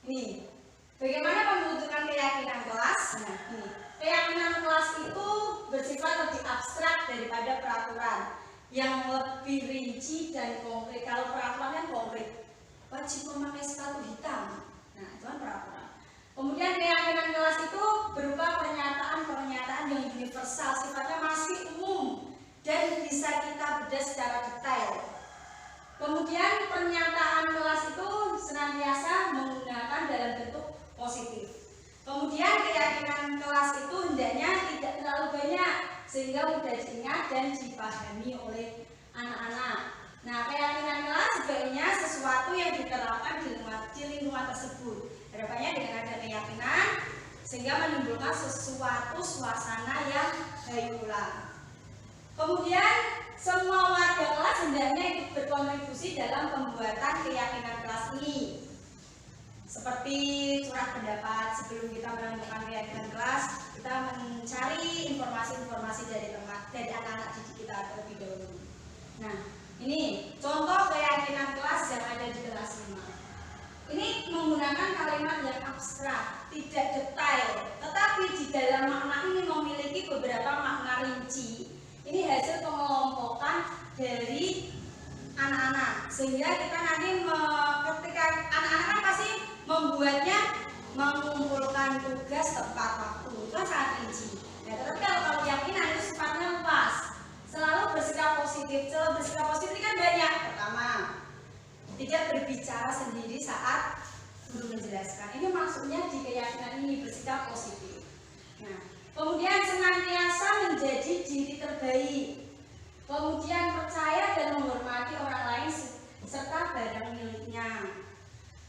ini bagaimana pembentukan keyakinan kelas? Nah, ini keyakinan kelas itu bersifat lebih abstrak daripada peraturan yang lebih rinci dan konkret. Kalau peraturan kan konkret, wajib memakai sepatu hitam. Nah, itu kan peraturan. Kemudian keyakinan kelas itu berupa pernyataan-pernyataan yang universal, sifatnya masih umum dan bisa kita bedah secara detail. Kemudian pernyataan kelas itu senantiasa menggunakan dalam bentuk positif. Kemudian keyakinan kelas itu hendaknya tidak terlalu banyak sehingga mudah diingat dan dipahami oleh anak-anak. Nah, keyakinan kelas sebaiknya sesuatu yang diterapkan di lingkungan tersebut. Harapannya dengan ada keyakinan sehingga menimbulkan sesuatu suasana yang hayulah. Kemudian semua warga kelas hendaknya ikut berkontribusi dalam pembuatan keyakinan kelas ini. Seperti curah pendapat sebelum kita menentukan keyakinan kelas, kita mencari informasi-informasi dari anak-anak didik kita terlebih dahulu. Nah, ini contoh keyakinan kelas yang ada di kelas 5. Ini menggunakan kalimat yang abstrak, tidak detail, tetapi di dalam makna ini memiliki beberapa makna rinci. Ini hasil pengelompokan dari anak-anak, sehingga kita nanti ketika anak-anak kan pasti membuatnya mengumpulkan tugas tepat waktu, itu kan sangat rinci. Nah, tetapi kalau keyakinan itu sifatnya luas, selalu bersikap positif. Selalu bersikap positif ini kan banyak. Pertama, tidak berbicara sendiri saat guru menjelaskan. Ini maksudnya di keyakinan ini bersikap positif. Nah, kemudian senantiasa menjadi diri terbaik. Kemudian percaya dan menghormati orang lain serta barang miliknya.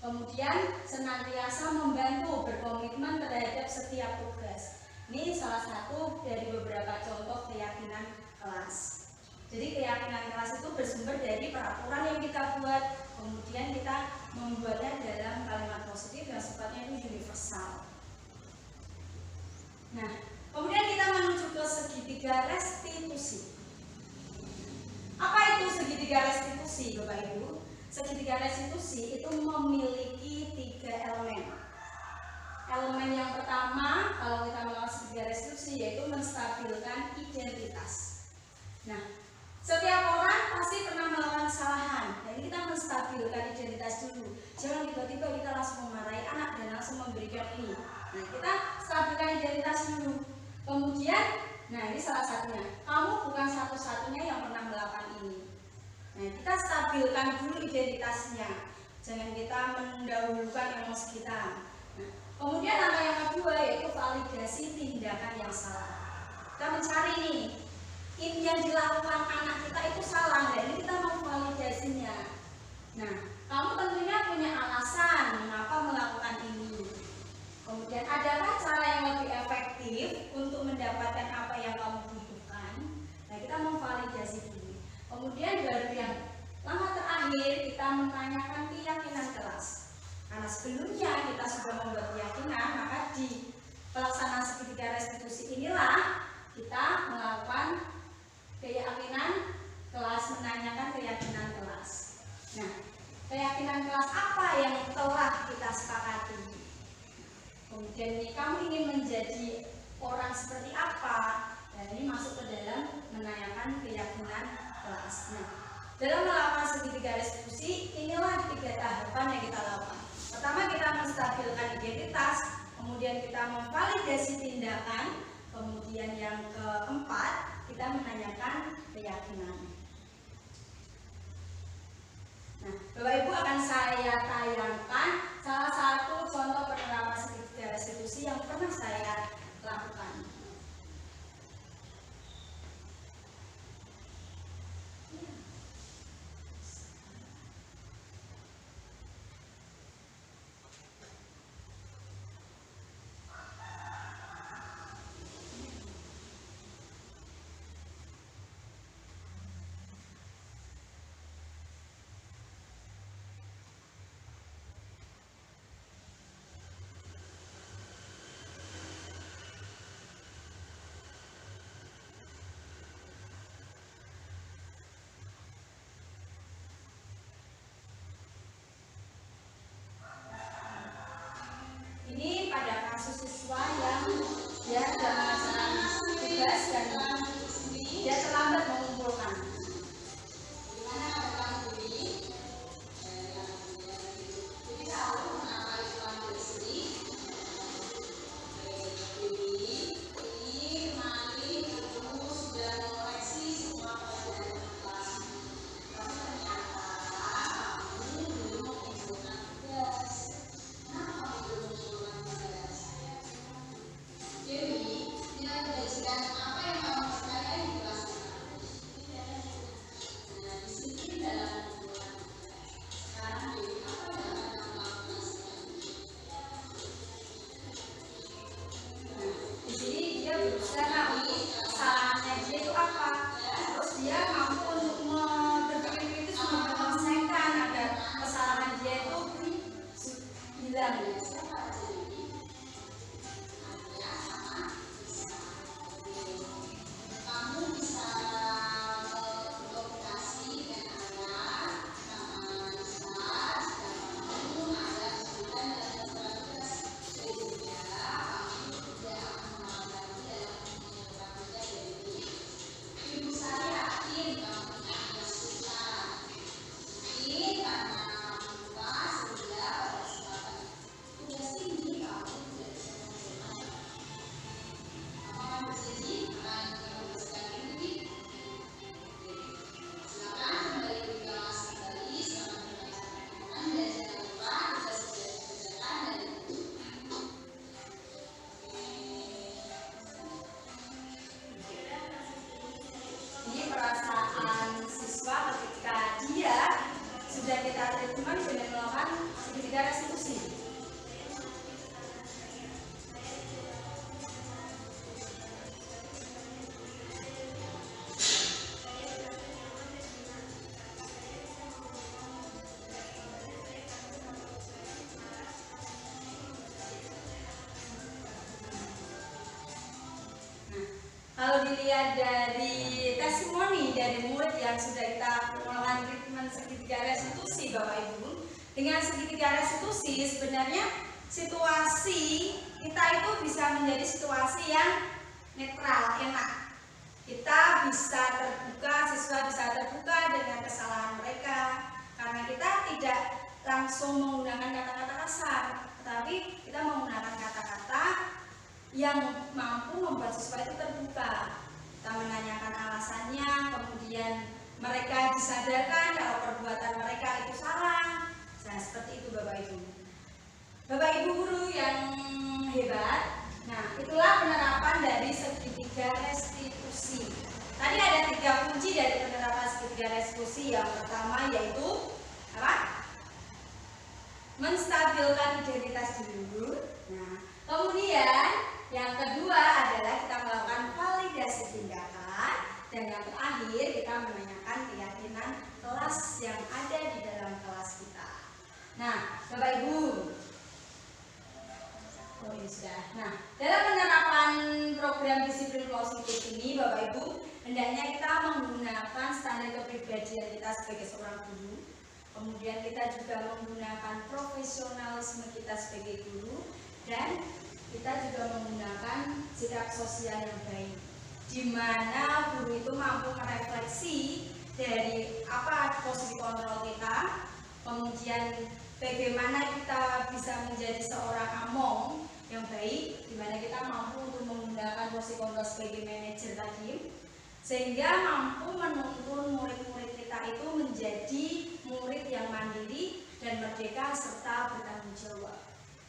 Kemudian senantiasa membantu, berkomitmen terhadap setiap tugas. Ini salah satu dari beberapa contoh keyakinan kelas. Jadi keyakinan kelas itu bersumber dari peraturan yang kita buat, kemudian kita membuatnya dalam kalimat positif yang sifatnya itu universal. Nah, kemudian kita menuju ke segitiga restitusi. Apa itu segitiga restitusi, Bapak Ibu? Segitiga restitusi itu memiliki 3 elemen. Elemen yang pertama, kalau kita melakukan segitiga restitusi, yaitu menstabilkan identitas. Nah, setiap orang pasti pernah melakukan kesalahan. Jadi kita menstabilkan identitas dulu. Jangan tiba-tiba kita langsung memarahi anak dan langsung memberikan ini. Nah, kita stabilkan identitas dulu. Kemudian, nah ini salah satunya. Kamu bukan satu-satunya yang pernah melakukan ini. Nah, kita stabilkan dulu identitasnya. Jangan kita mendahulukan emosi kita. Nah, kemudian langkah yang kedua yaitu validasi tindakan yang salah. Kita mencari nih, ini yang dilakukan anak kita itu salah, dan ini kita memvalidasinya. Nah, kamu tentunya punya alasan mengapa melakukan ini. Kemudian adakah cara yang lebih efektif untuk mendapatkan apa yang kamu butuhkan? Nah, kita memvalidasi dulu. Kemudian baru yang langkah terakhir kita menanyakan keyakinan kelas. Karena sebelumnya kita sudah membuat keyakinan, maka di pelaksanaan segitiga restitusi inilah kita melakukan keyakinan kelas, menanyakan keyakinan kelas. Nah, keyakinan kelas apa yang telah kita sepakati? Kemudian ini kamu ingin menjadi orang seperti apa? Dan ini masuk ke dalam menanyakan keyakinan kelas. Nah, dalam melakukan segitiga restitusi, inilah 3 tahapan yang kita lakukan. Pertama, kita menstabilkan identitas, kemudian kita memvalidasi tindakan, kemudian yang keempat, kita menanyakan keyakinan. Nah, Bapak Ibu akan saya tayangkan salah satu contoh penerapan segitiga restitusi yang pernah saya lakukan. Ini pada kasus siswa yang dia sudah melaksanakan tugas dan dia terlambat mengumpulkan. Gimana kamu ini? Jadi tahu kenapa itu lambat di sini? Ini mari kamu sudah mengoreksi semua pelajaran kelas. Tapi ternyata kamu belum mengumpulkan tugas. Jadi, nilai kebajikan apa yang kamu sekalian di kelas? Nah, di sini dalam kumpulan. Sekarang jadi apa yang akan kamu lakukan? Nah, di sini dia berusaha nih, kesalahannya dia itu apa? Terus dia mampu untuk berpikir kritis untuk menyelesaikan agar kesalahan dia itu hilang. Perasaan siswa ketika dia sudah kita treatment dengan melakukan segitiga restitusi. Kalau dilihat dari testimoni dari murid yang sudah kita melakukan treatment segitiga restitusi, Bapak Ibu, dengan segitiga restitusi sebenarnya situasi kita itu bisa menjadi situasi yang netral, enak. Kita bisa terbuka, siswa bisa terbuka dengan kesalahan mereka, karena kita tidak langsung menggunakan kata-kata kasar, tetapi kita menggunakan kata-kata yang mampu membuat siswa itu terbuka. Kita menanyakan alasannya, kemudian mereka disadarkan kalau perbuatan mereka itu salah. Nah, seperti itu Bapak Ibu. Bapak Ibu guru yang hebat, nah itulah penerapan dari segitiga restitusi. Tadi ada 3 kunci dari penerapan segitiga restitusi. Yang pertama yaitu apa? Menstabilkan identitas dulu. Nah, kemudian yang kedua adalah kita melakukan validasi tindakan, dan yang terakhir kita menanyakan keyakinan kelas yang ada di dalam kelas kita. Nah, Bapak Ibu, sebagai seorang guru. Kemudian kita juga menggunakan profesionalisme kita sebagai guru, dan kita juga menggunakan sikap sosial yang baik, di mana guru itu mampu merefleksi dari apa posisi kontrol kita, kemudian bagaimana kita bisa menjadi seorang among yang baik, di mana kita mampu untuk menggunakan posisi kontrol sebagai manajer tadi, sehingga mampu menuntun murid-murid kita itu menjadi murid yang mandiri dan merdeka serta bertanggung jawab.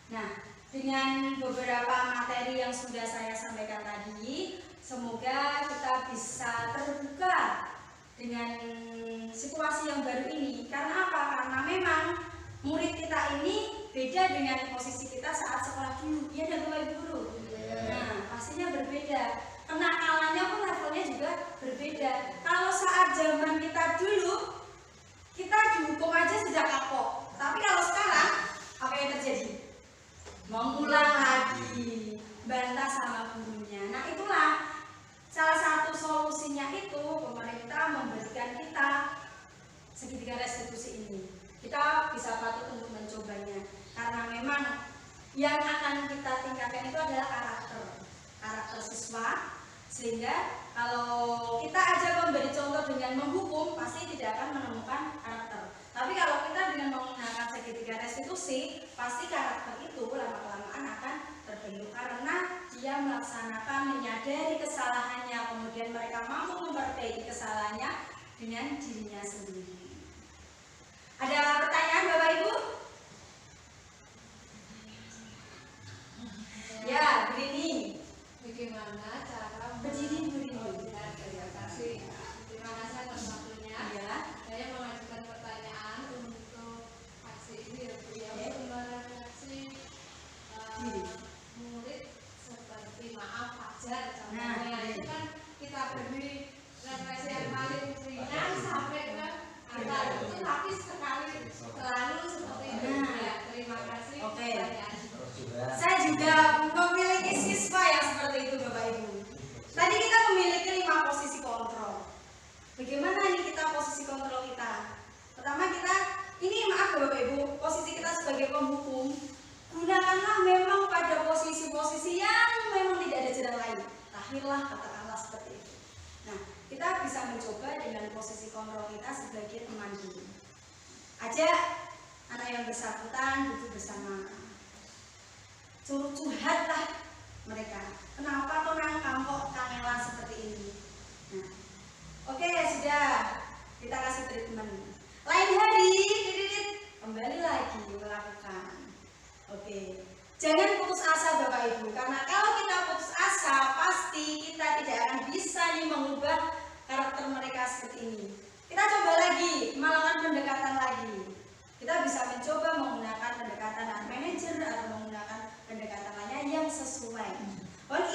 Nah, dengan beberapa materi yang sudah saya sampaikan tadi, semoga kita bisa terbuka dengan situasi yang baru ini. Karena apa? Karena memang murid kita ini beda dengan posisi kita saat sekolah dulu. Iya dan Bapak Ibu Guru? Nah, pastinya berbeda. Kenakalannya pun levelnya juga berbeda. Kalau saat zaman kita dulu, kita dihukum aja sudah kapok. Tapi kalau sekarang, apa yang terjadi? Mengulang lagi, bantah sama gurunya. Nah, itulah salah satu solusinya itu pemerintah memberikan kita segitiga restitusi ini. Kita bisa patut untuk mencobanya, karena memang yang akan kita tingkatkan itu adalah karakter siswa, sehingga kalau kita aja memberi contoh dengan menghukum pasti tidak akan menemukan karakter. Tapi kalau kita dengan menggunakan segitiga restitusi, pasti karakter itu lama-kelamaan akan terbentuk, karena dia melaksanakan, menyadari kesalahannya, kemudian mereka mampu memperbaiki kesalahannya dengan dirinya sendiri. Ada pertanyaan Bapak Ibu? Ya, begini. Bagaimana cara Berdiri, berdiri. Terima kasih. Terima kasih atas waktunya. Ya. Saya mengajukan pertanyaan untuk aksi ini ya Bu. Ya, merefleksi murid seperti maaf Fajar contohnya. Itu kan kita beri refleksi yang paling ringan sampai ke antar itu, tapi sekali selalu seperti itu. Ya, terima kasih. Oke. Pertanyaan. Saya juga memiliki siswa yang seperti itu Bapak Ibu. Tadi kita memiliki 5 posisi kontrol. Bagaimana nih kita posisi kontrol kita? Pertama kita, ini maaf Bapak Ibu, posisi kita sebagai penghukum, gunakanlah memang pada posisi-posisi yang memang tidak ada jalan lain. Lahirlah katakanlah seperti itu. Nah, kita bisa mencoba dengan posisi kontrol kita sebagai teman dulu. Ajak anak yang bersangkutan duduk bersama. Suruh curhatlah mereka. Kenapa orang kampung kangelan seperti ini? Nah, oke, sudah kita kasih treatment. Lain hari, kembali lagi melakukan. Oke, jangan putus asa Bapak Ibu, karena kalau kita putus asa, pasti kita tidak akan bisa nih mengubah karakter mereka seperti ini. Kita coba lagi, melakukan pendekatan lagi. Kita bisa mencoba menggunakan pendekatan manajer atau menggunakan pendekatan lainnya yang sesuai.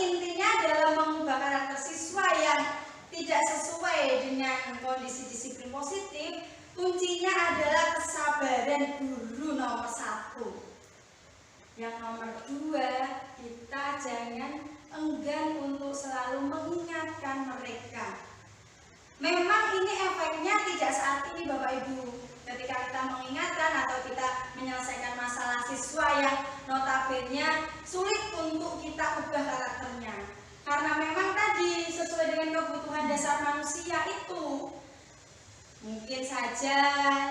Intinya adalah mengubah karakter siswa yang tidak sesuai dengan kondisi disiplin positif. Kuncinya adalah kesabaran guru nomor 1. Yang nomor 2, kita jangan enggan untuk selalu mengingatkan mereka. Memang ini efeknya tidak saat ini Bapak Ibu. Ketika kita mengingatkan atau kita menyelesaikan masalah siswa yang notabene sulit untuk kita ubah karakternya. Karena memang tadi sesuai dengan kebutuhan dasar manusia itu, mungkin saja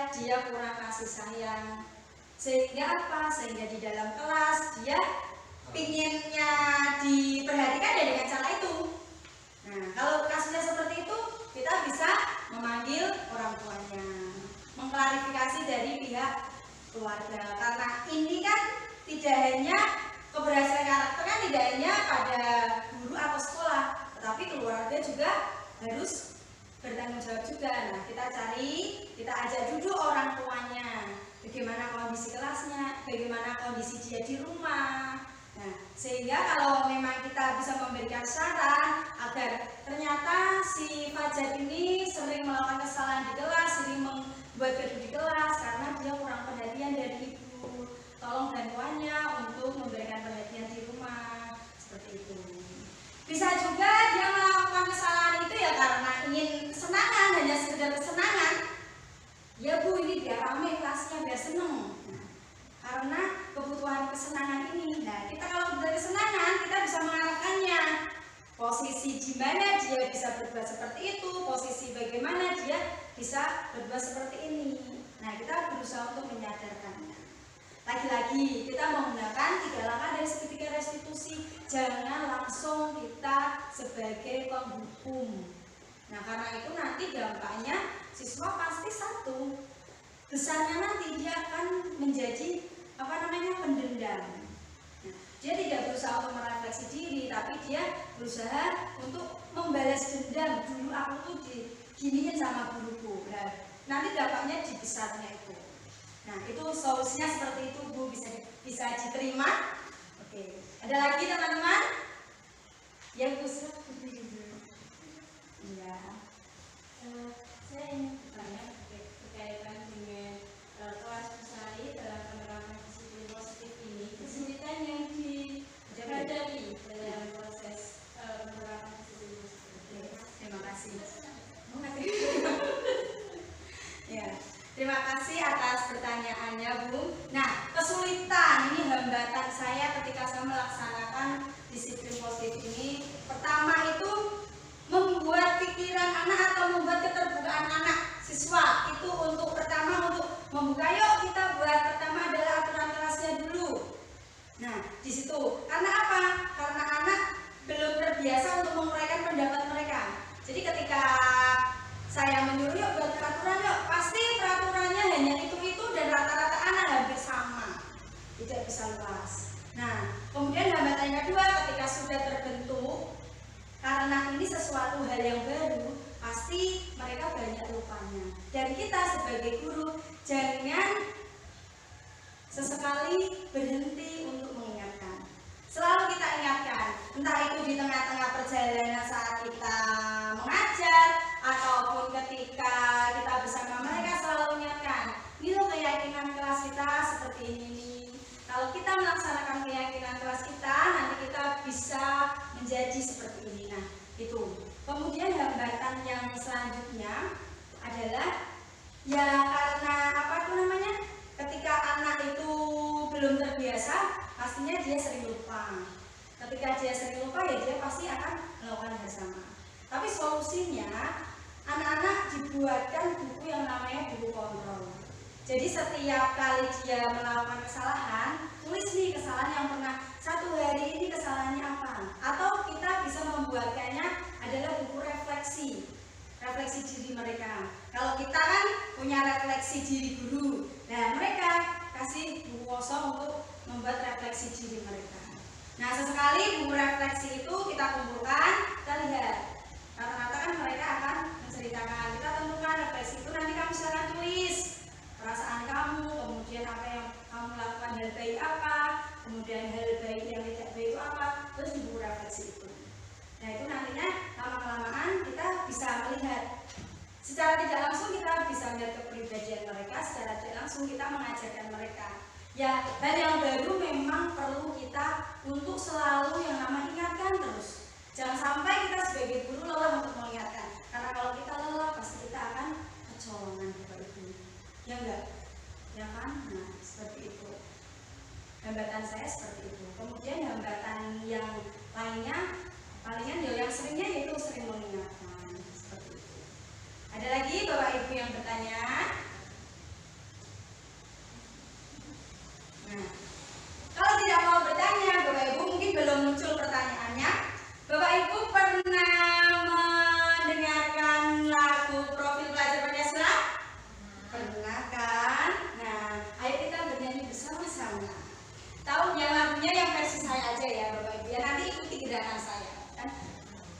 dia kurang kasih sayang. Sehingga apa? Sehingga di dalam kelas dia pinginnya diperhatikan ya dengan cara itu. Nah, kalau kasusnya seperti itu, kita bisa memanggil orang tuanya, mengklarifikasi dari pihak keluarga. Karena ini kan tidak hanya keberhasilan karakter kan tidak hanya pada guru atau sekolah, tetapi keluarga juga harus bertanggung jawab juga. Nah, kita ajak duduk orang tuanya, bagaimana kondisi kelasnya, bagaimana kondisi dia di rumah. Nah, sehingga kalau memang kita bisa memberikan saran agar ternyata si Fajar ini sering melakukan kesalahan di kelas, sering membuat gaduh di kelas karena dia kurang perhatian dari ibu, tolong bantuannya untuk memberikan perhatian di rumah, seperti itu. Bisa juga dia melakukan kesalahan itu ya karena ingin kesenangan, hanya sekedar kesenangan. gimana dia bisa berbuat seperti itu, posisi bagaimana dia bisa berbuat seperti ini. Nah, kita berusaha untuk menyadarkannya. Lagi-lagi kita menggunakan 3 langkah dari segitiga restitusi. Jangan langsung kita sebagai penghukum. Nah, karena itu nanti dampaknya siswa pasti satu, besarnya nanti dia akan menjadi pendendam. Nah, dia tidak berusaha untuk merefleksi diri, tapi dia berusaha untuk membalas dendam. Dulu aku tuh diginiin sama guruku. Nah, nanti dampaknya di besarnya itu. Nah, itu solusinya seperti itu, Bu, bisa diterima. Oke. Ada lagi teman-teman? Yang khusus iya. Saya ingin bertanya berkaitan dengan kelas Busari dalam penerapan disiplin positif ini, kesulitan yang dihadapi dalam proses penerapan disiplin positif. Terima kasih. Ya, terima kasih atas pertanyaannya, Bu. Nah, kesulitan ini hambatan saya ketika saya melaksanakan disiplin positif ini. Pertama itu membuat pikiran anak atau membuat keterbukaan anak siswa itu untuk membuka, yuk kita buat pertama adalah aturan kelasnya dulu. Nah, di situ karena apa? Karena anak belum terbiasa untuk menguraikan pendapat mereka. Jadi ketika saya menyuruh yuk buat peraturan, yuk pasti peraturannya hanya itu dan rata-rata anak hampir sama, tidak bisa luas. Nah, kemudian hambatan yang kedua, ketika sudah terbentuk, karena ini sesuatu hal yang baru, pasti mereka banyak lupanya. Dan kita sebagai guru jangan sesekali berhenti untuk mengingatkan. Selalu kita ingatkan, entah itu di tengah-tengah perjalanan saat kita mengajar ataupun ketika kita bersama mereka, selalu ingatkan, ini loh keyakinan kelas kita seperti ini. Kalau kita melaksanakan keyakinan kelas kita, nanti kita bisa menjadi seperti ini. Nah, itu. Kemudian hambatan yang selanjutnya adalah ya karena ketika anak itu belum terbiasa, pastinya dia sering lupa. Ketika dia sering lupa, ya dia pasti akan melakukan hal sama. Tapi solusinya, anak-anak dibuatkan buku yang namanya buku kontrol. Jadi setiap kali dia melakukan kesalahan, tulis nih kesalahan yang pernah, 1 hari ini kesalahannya apa. Atau kita bisa membuatkannya adalah buku refleksi diri mereka. Kalau kita kan punya refleksi diri guru, nah mereka kasih buku kosong untuk membuat refleksi diri mereka. Nah, sesekali buku refleksi itu kita kumpulkan, kita lihat. Rata-rata kan mereka akan menceritakan, kita tentukan refleksi itu nanti kamu silakan tulis perasaan kamu, kemudian apa yang kamu lakukan, hal baik apa, kemudian hal baik yang tidak baik itu apa, terus di buku refleksi itu. Nah, itu nantinya lama-kelamaan kita bisa melihat secara tidak langsung, kita bisa melihat kepribadian mereka, secara tidak langsung kita mengajarkan mereka. Ya, hal yang baru memang perlu kita untuk selalu yang namanya ingatkan terus. Jangan sampai kita sebagai guru lelah untuk mengingatkan, karena kalau kita lelah pasti kita akan kecolongan Bapak Ibu. Ya enggak? Ya kan? Nah, seperti itu. Hambatan saya seperti itu. Kemudian hambatan yang lainnya, palingan yang seringnya yaitu sering mengingatkan. Seperti itu. Ada lagi Bapak Ibu yang bertanya? Nah, kalau tidak mau bertanya, Bapak Ibu mungkin belum muncul pertanyaannya. Bapak Ibu pernah mendengarkan lagu Profil Pelajar Pancasila? Pernah kan? Nah, ayo kita bernyanyi bersama-sama. Tahu ya lagunya yang versi saya aja ya Bapak Ibu, ya nanti ikuti gerakan saya kan?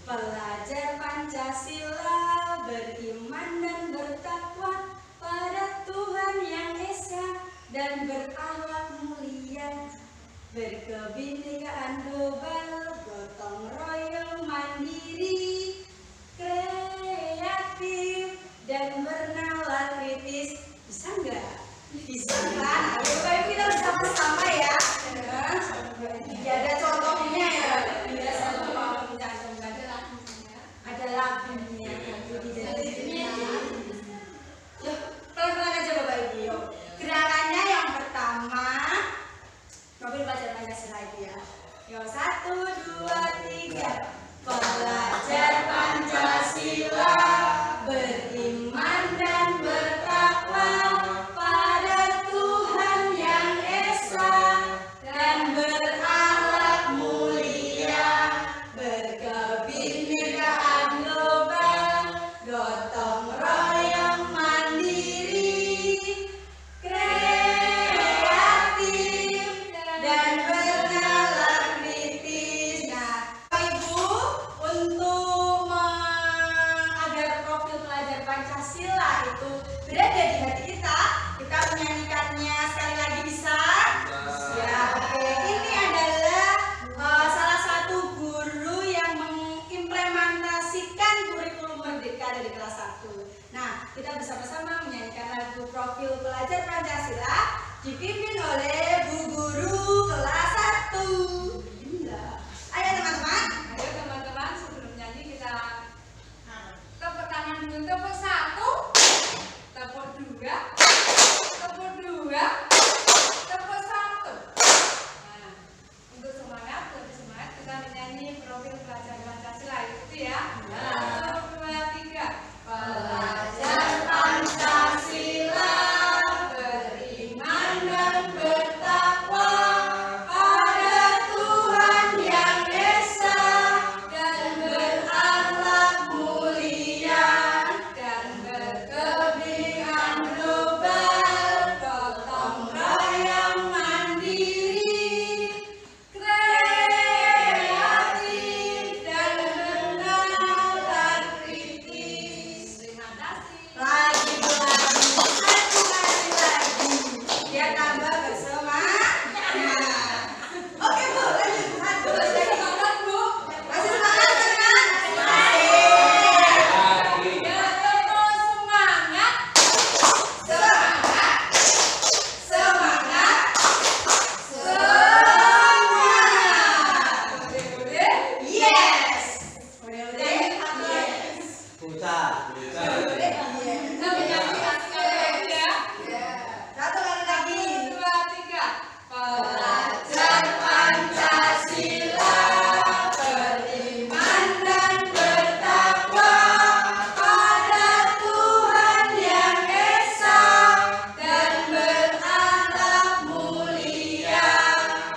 Pelajar Pancasila beriman dan bertakwa pada Tuhan yang Esa dan berakhlak mulia, berkebinekaan global, gotong royong mandiri, kreatif dan bernalar kritis. Bisa enggak? Bisa kan? Ayo Bapak Ibu kita bersama-sama ya. Ya ada contohnya ya. Biasa mau mencantumkan ada lagunya. Yuk, pelan-pelan aja Bapak Ibu yuk. Gerakannya yang pertama, Profil Pelajar Pancasila itu ya. Yuk, 1, 2, 3. pelajar Pancasila, beriman dan bertakwa pada Tuhan yang Esa, dan berakhlak mulia, berkebinekaan global, gotong royong mandiri, kreatif dan bernalar kritis. Nah, Ibu, untuk agar profil pelajar Pancasila itu berada di hati kita menyanyikannya sekali lagi bisa? Ya, oke. Ini adalah salah satu guru yang mengimplementasikan kurikulum Merdeka dari kelas 1. Nah, kita bersama-sama menyanyikan lagu Profil Pelajar Pancasila dipimpin oleh Bu Guru kelas 1. Ayo teman-teman. Ayo teman-teman, sebelum nyanyi kita tepuk tangan dulu. Tepuk 1, tepuk 2, tepuk 2, tepuk 1. Nah, untuk semangat, lebih semangat kita menyanyi Profil Pelajar Pancasila. Itu ya. 1, 2, 3. Pelajar Pancasila, beriman dan bertakwa pada Tuhan yang Esa, dan berakhlak mulia, dan berkebinekaan global, gotong royong mandiri, kreatif dan bernalar kritis. Terima kasih. Lagi, biar tambah bersemangat. Oke Bu, lanjut. Satu, Masih semangat, Bu? masih semangat kan? Ya, tepuk semangat. Semangat, semangat, semangat. Udah. Yes. Yes. Kita menyanyi sekali lagi ya. Satu kali lagi. 1, 2, 3. Pelajar Pancasila, beriman dan bertakwa pada Tuhan yang Esa, dan berakhlak mulia,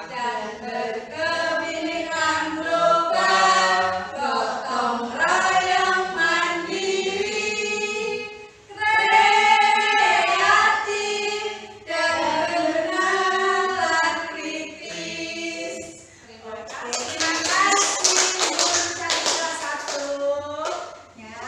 dan berkebinekaan global, gotong royong mandiri, kreatif dan bernalar kritis. Terima Oke, kasih. terima kasih guru saya kelas 1. Ya,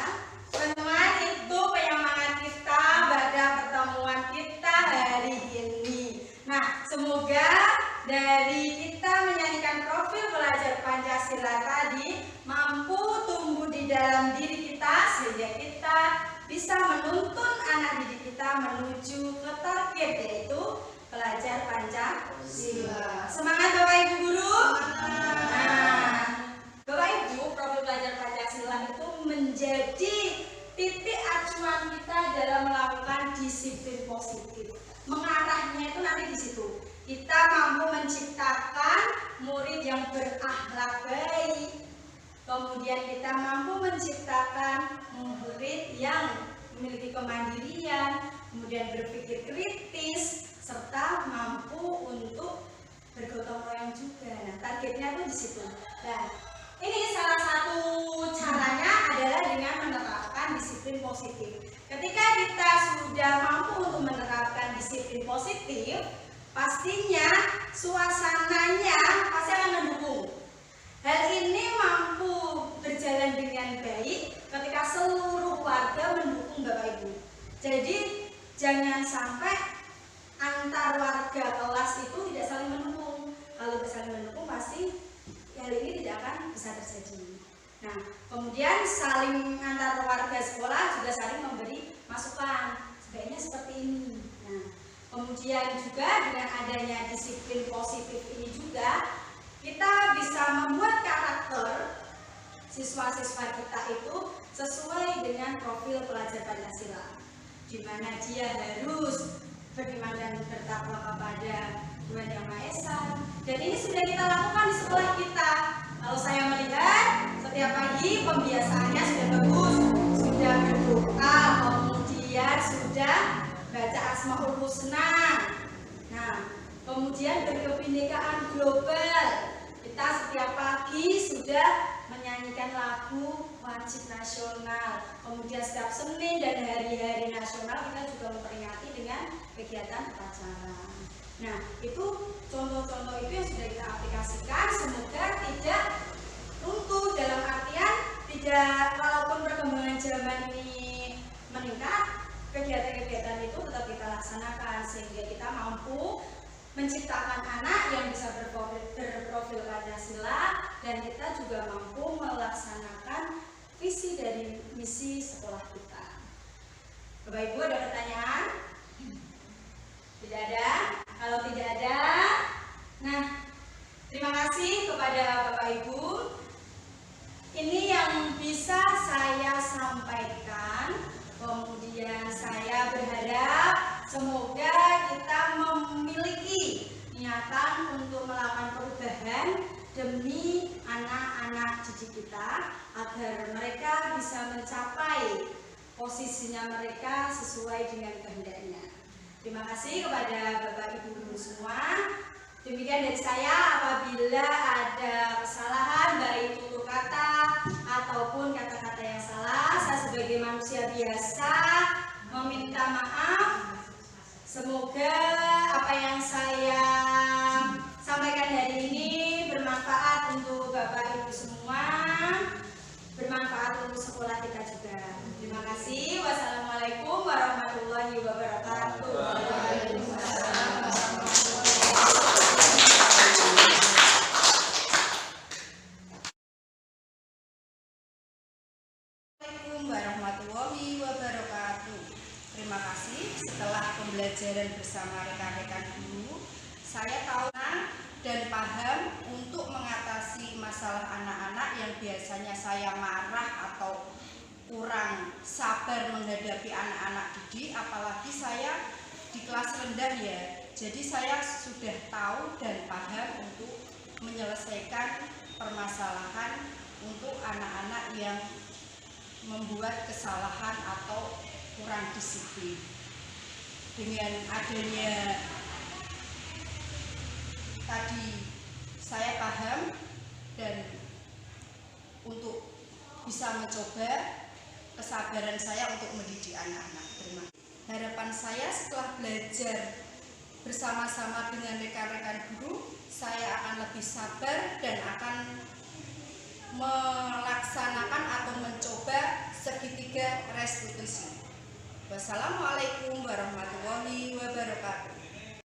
teman-teman, itu penyemangat kita pada pertemuan kita hari ini. Nah, semoga dari kita menyanyikan profil pelajar Pancasila tadi mampu tumbuh di dalam diri kita sehingga kita bisa menuntun anak didik kita menuju ke target, yaitu pelajar Pancasila. Semangat Bapak Ibu guru. Nah, Bapak Ibu, profil pelajar Pancasila itu menjadi titik acuan kita dalam melakukan disiplin positif. Mengarahnya itu nanti di situ. Kita mampu menciptakan murid yang berakhlak baik. Kemudian kita mampu menciptakan murid yang memiliki kemandirian, kemudian berpikir kritis, serta mampu untuk bergotong royong juga. Nah, targetnya itu di situ. Nah, ini salah satu caranya adalah dengan menerapkan disiplin positif. Ketika kita sudah mampu untuk menerapkan disiplin positif, pastinya suasananya pasti akan mendukung. Hal ini mampu berjalan dengan baik ketika seluruh warga mendukung Bapak Ibu. Jadi jangan sampai antar warga kelas itu tidak saling mendukung. Kalau tidak saling mendukung pasti hal ini tidak akan bisa terjadi. Nah, kemudian saling antar warga sekolah juga saling memberi masukan. Sebaiknya seperti ini. Nah, kemudian juga dengan adanya disiplin positif ini juga kita bisa membuat karakter siswa-siswa kita itu sesuai dengan profil pelajar Pancasila, di mana dia harus beriman dan bertakwa kepada Tuhan Yang Maha Esa. Dan ini sudah kita lakukan di sekolah kita. Kalau saya melihat setiap pagi pembiasaannya sudah bagus, sudah berdoa, kemudian sudah baca Asmaul Husna. Nah, kemudian berkebinekaan global. Kita setiap pagi sudah menyanyikan lagu wajib nasional. Kemudian setiap Senin dan hari-hari nasional kita juga memperingati dengan kegiatan upacara. Nah, itu contoh-contoh itu yang sudah kita aplikasikan. Semoga tidak runtuh, dalam artian tidak, walaupun perkembangan zaman ini meningkat, kegiatan-kegiatan itu tetap kita laksanakan sehingga kita mampu menciptakan anak yang bisa berprofil Pancasila, dan kita juga mampu melaksanakan visi dari misi sekolah kita. Bapak Ibu, ada pertanyaan? Tidak ada? Kalau tidak ada, nah, terima kasih kepada Bapak Ibu. Ini yang bisa saya sampaikan. Kemudian saya berharap semoga kita memiliki niatan untuk melakukan perubahan demi anak-anak didik kita agar mereka bisa mencapai posisinya mereka sesuai dengan kehendaknya. Terima kasih kepada Bapak Ibu guru semua. Demikian dari saya. Apabila ada kesalahan baik tutur kata ataupun kata-kata yang salah, saya sebagai manusia biasa meminta maaf. Semoga apa yang saya sampaikan hari ini bermanfaat untuk Bapak Ibu semua, bermanfaat untuk sekolah kita juga. Terima kasih. Wassalamualaikum warahmatullahi wabarakatuh. Assalamualaikum warahmatullahi wabarakatuh. Terima kasih. Setelah pembelajaran bersama rekan-rekan guru, saya tahu dan paham untuk mengatasi masalah anak-anak yang biasanya saya marah atau kurang sabar menghadapi anak-anak didik, apalagi saya di kelas rendah ya. Jadi saya sudah tahu dan paham untuk menyelesaikan permasalahan untuk anak-anak yang membuat kesalahan atau kurang disiplin. Dengan adanya tadi saya paham dan untuk bisa mencoba kesabaran saya untuk mendidik anak-anak. Terima kasih. Harapan saya setelah belajar bersama-sama dengan rekan-rekan guru, saya akan lebih sabar dan akan melaksanakan atau mencoba segitiga restitusi. Wassalamualaikum warahmatullahi wabarakatuh.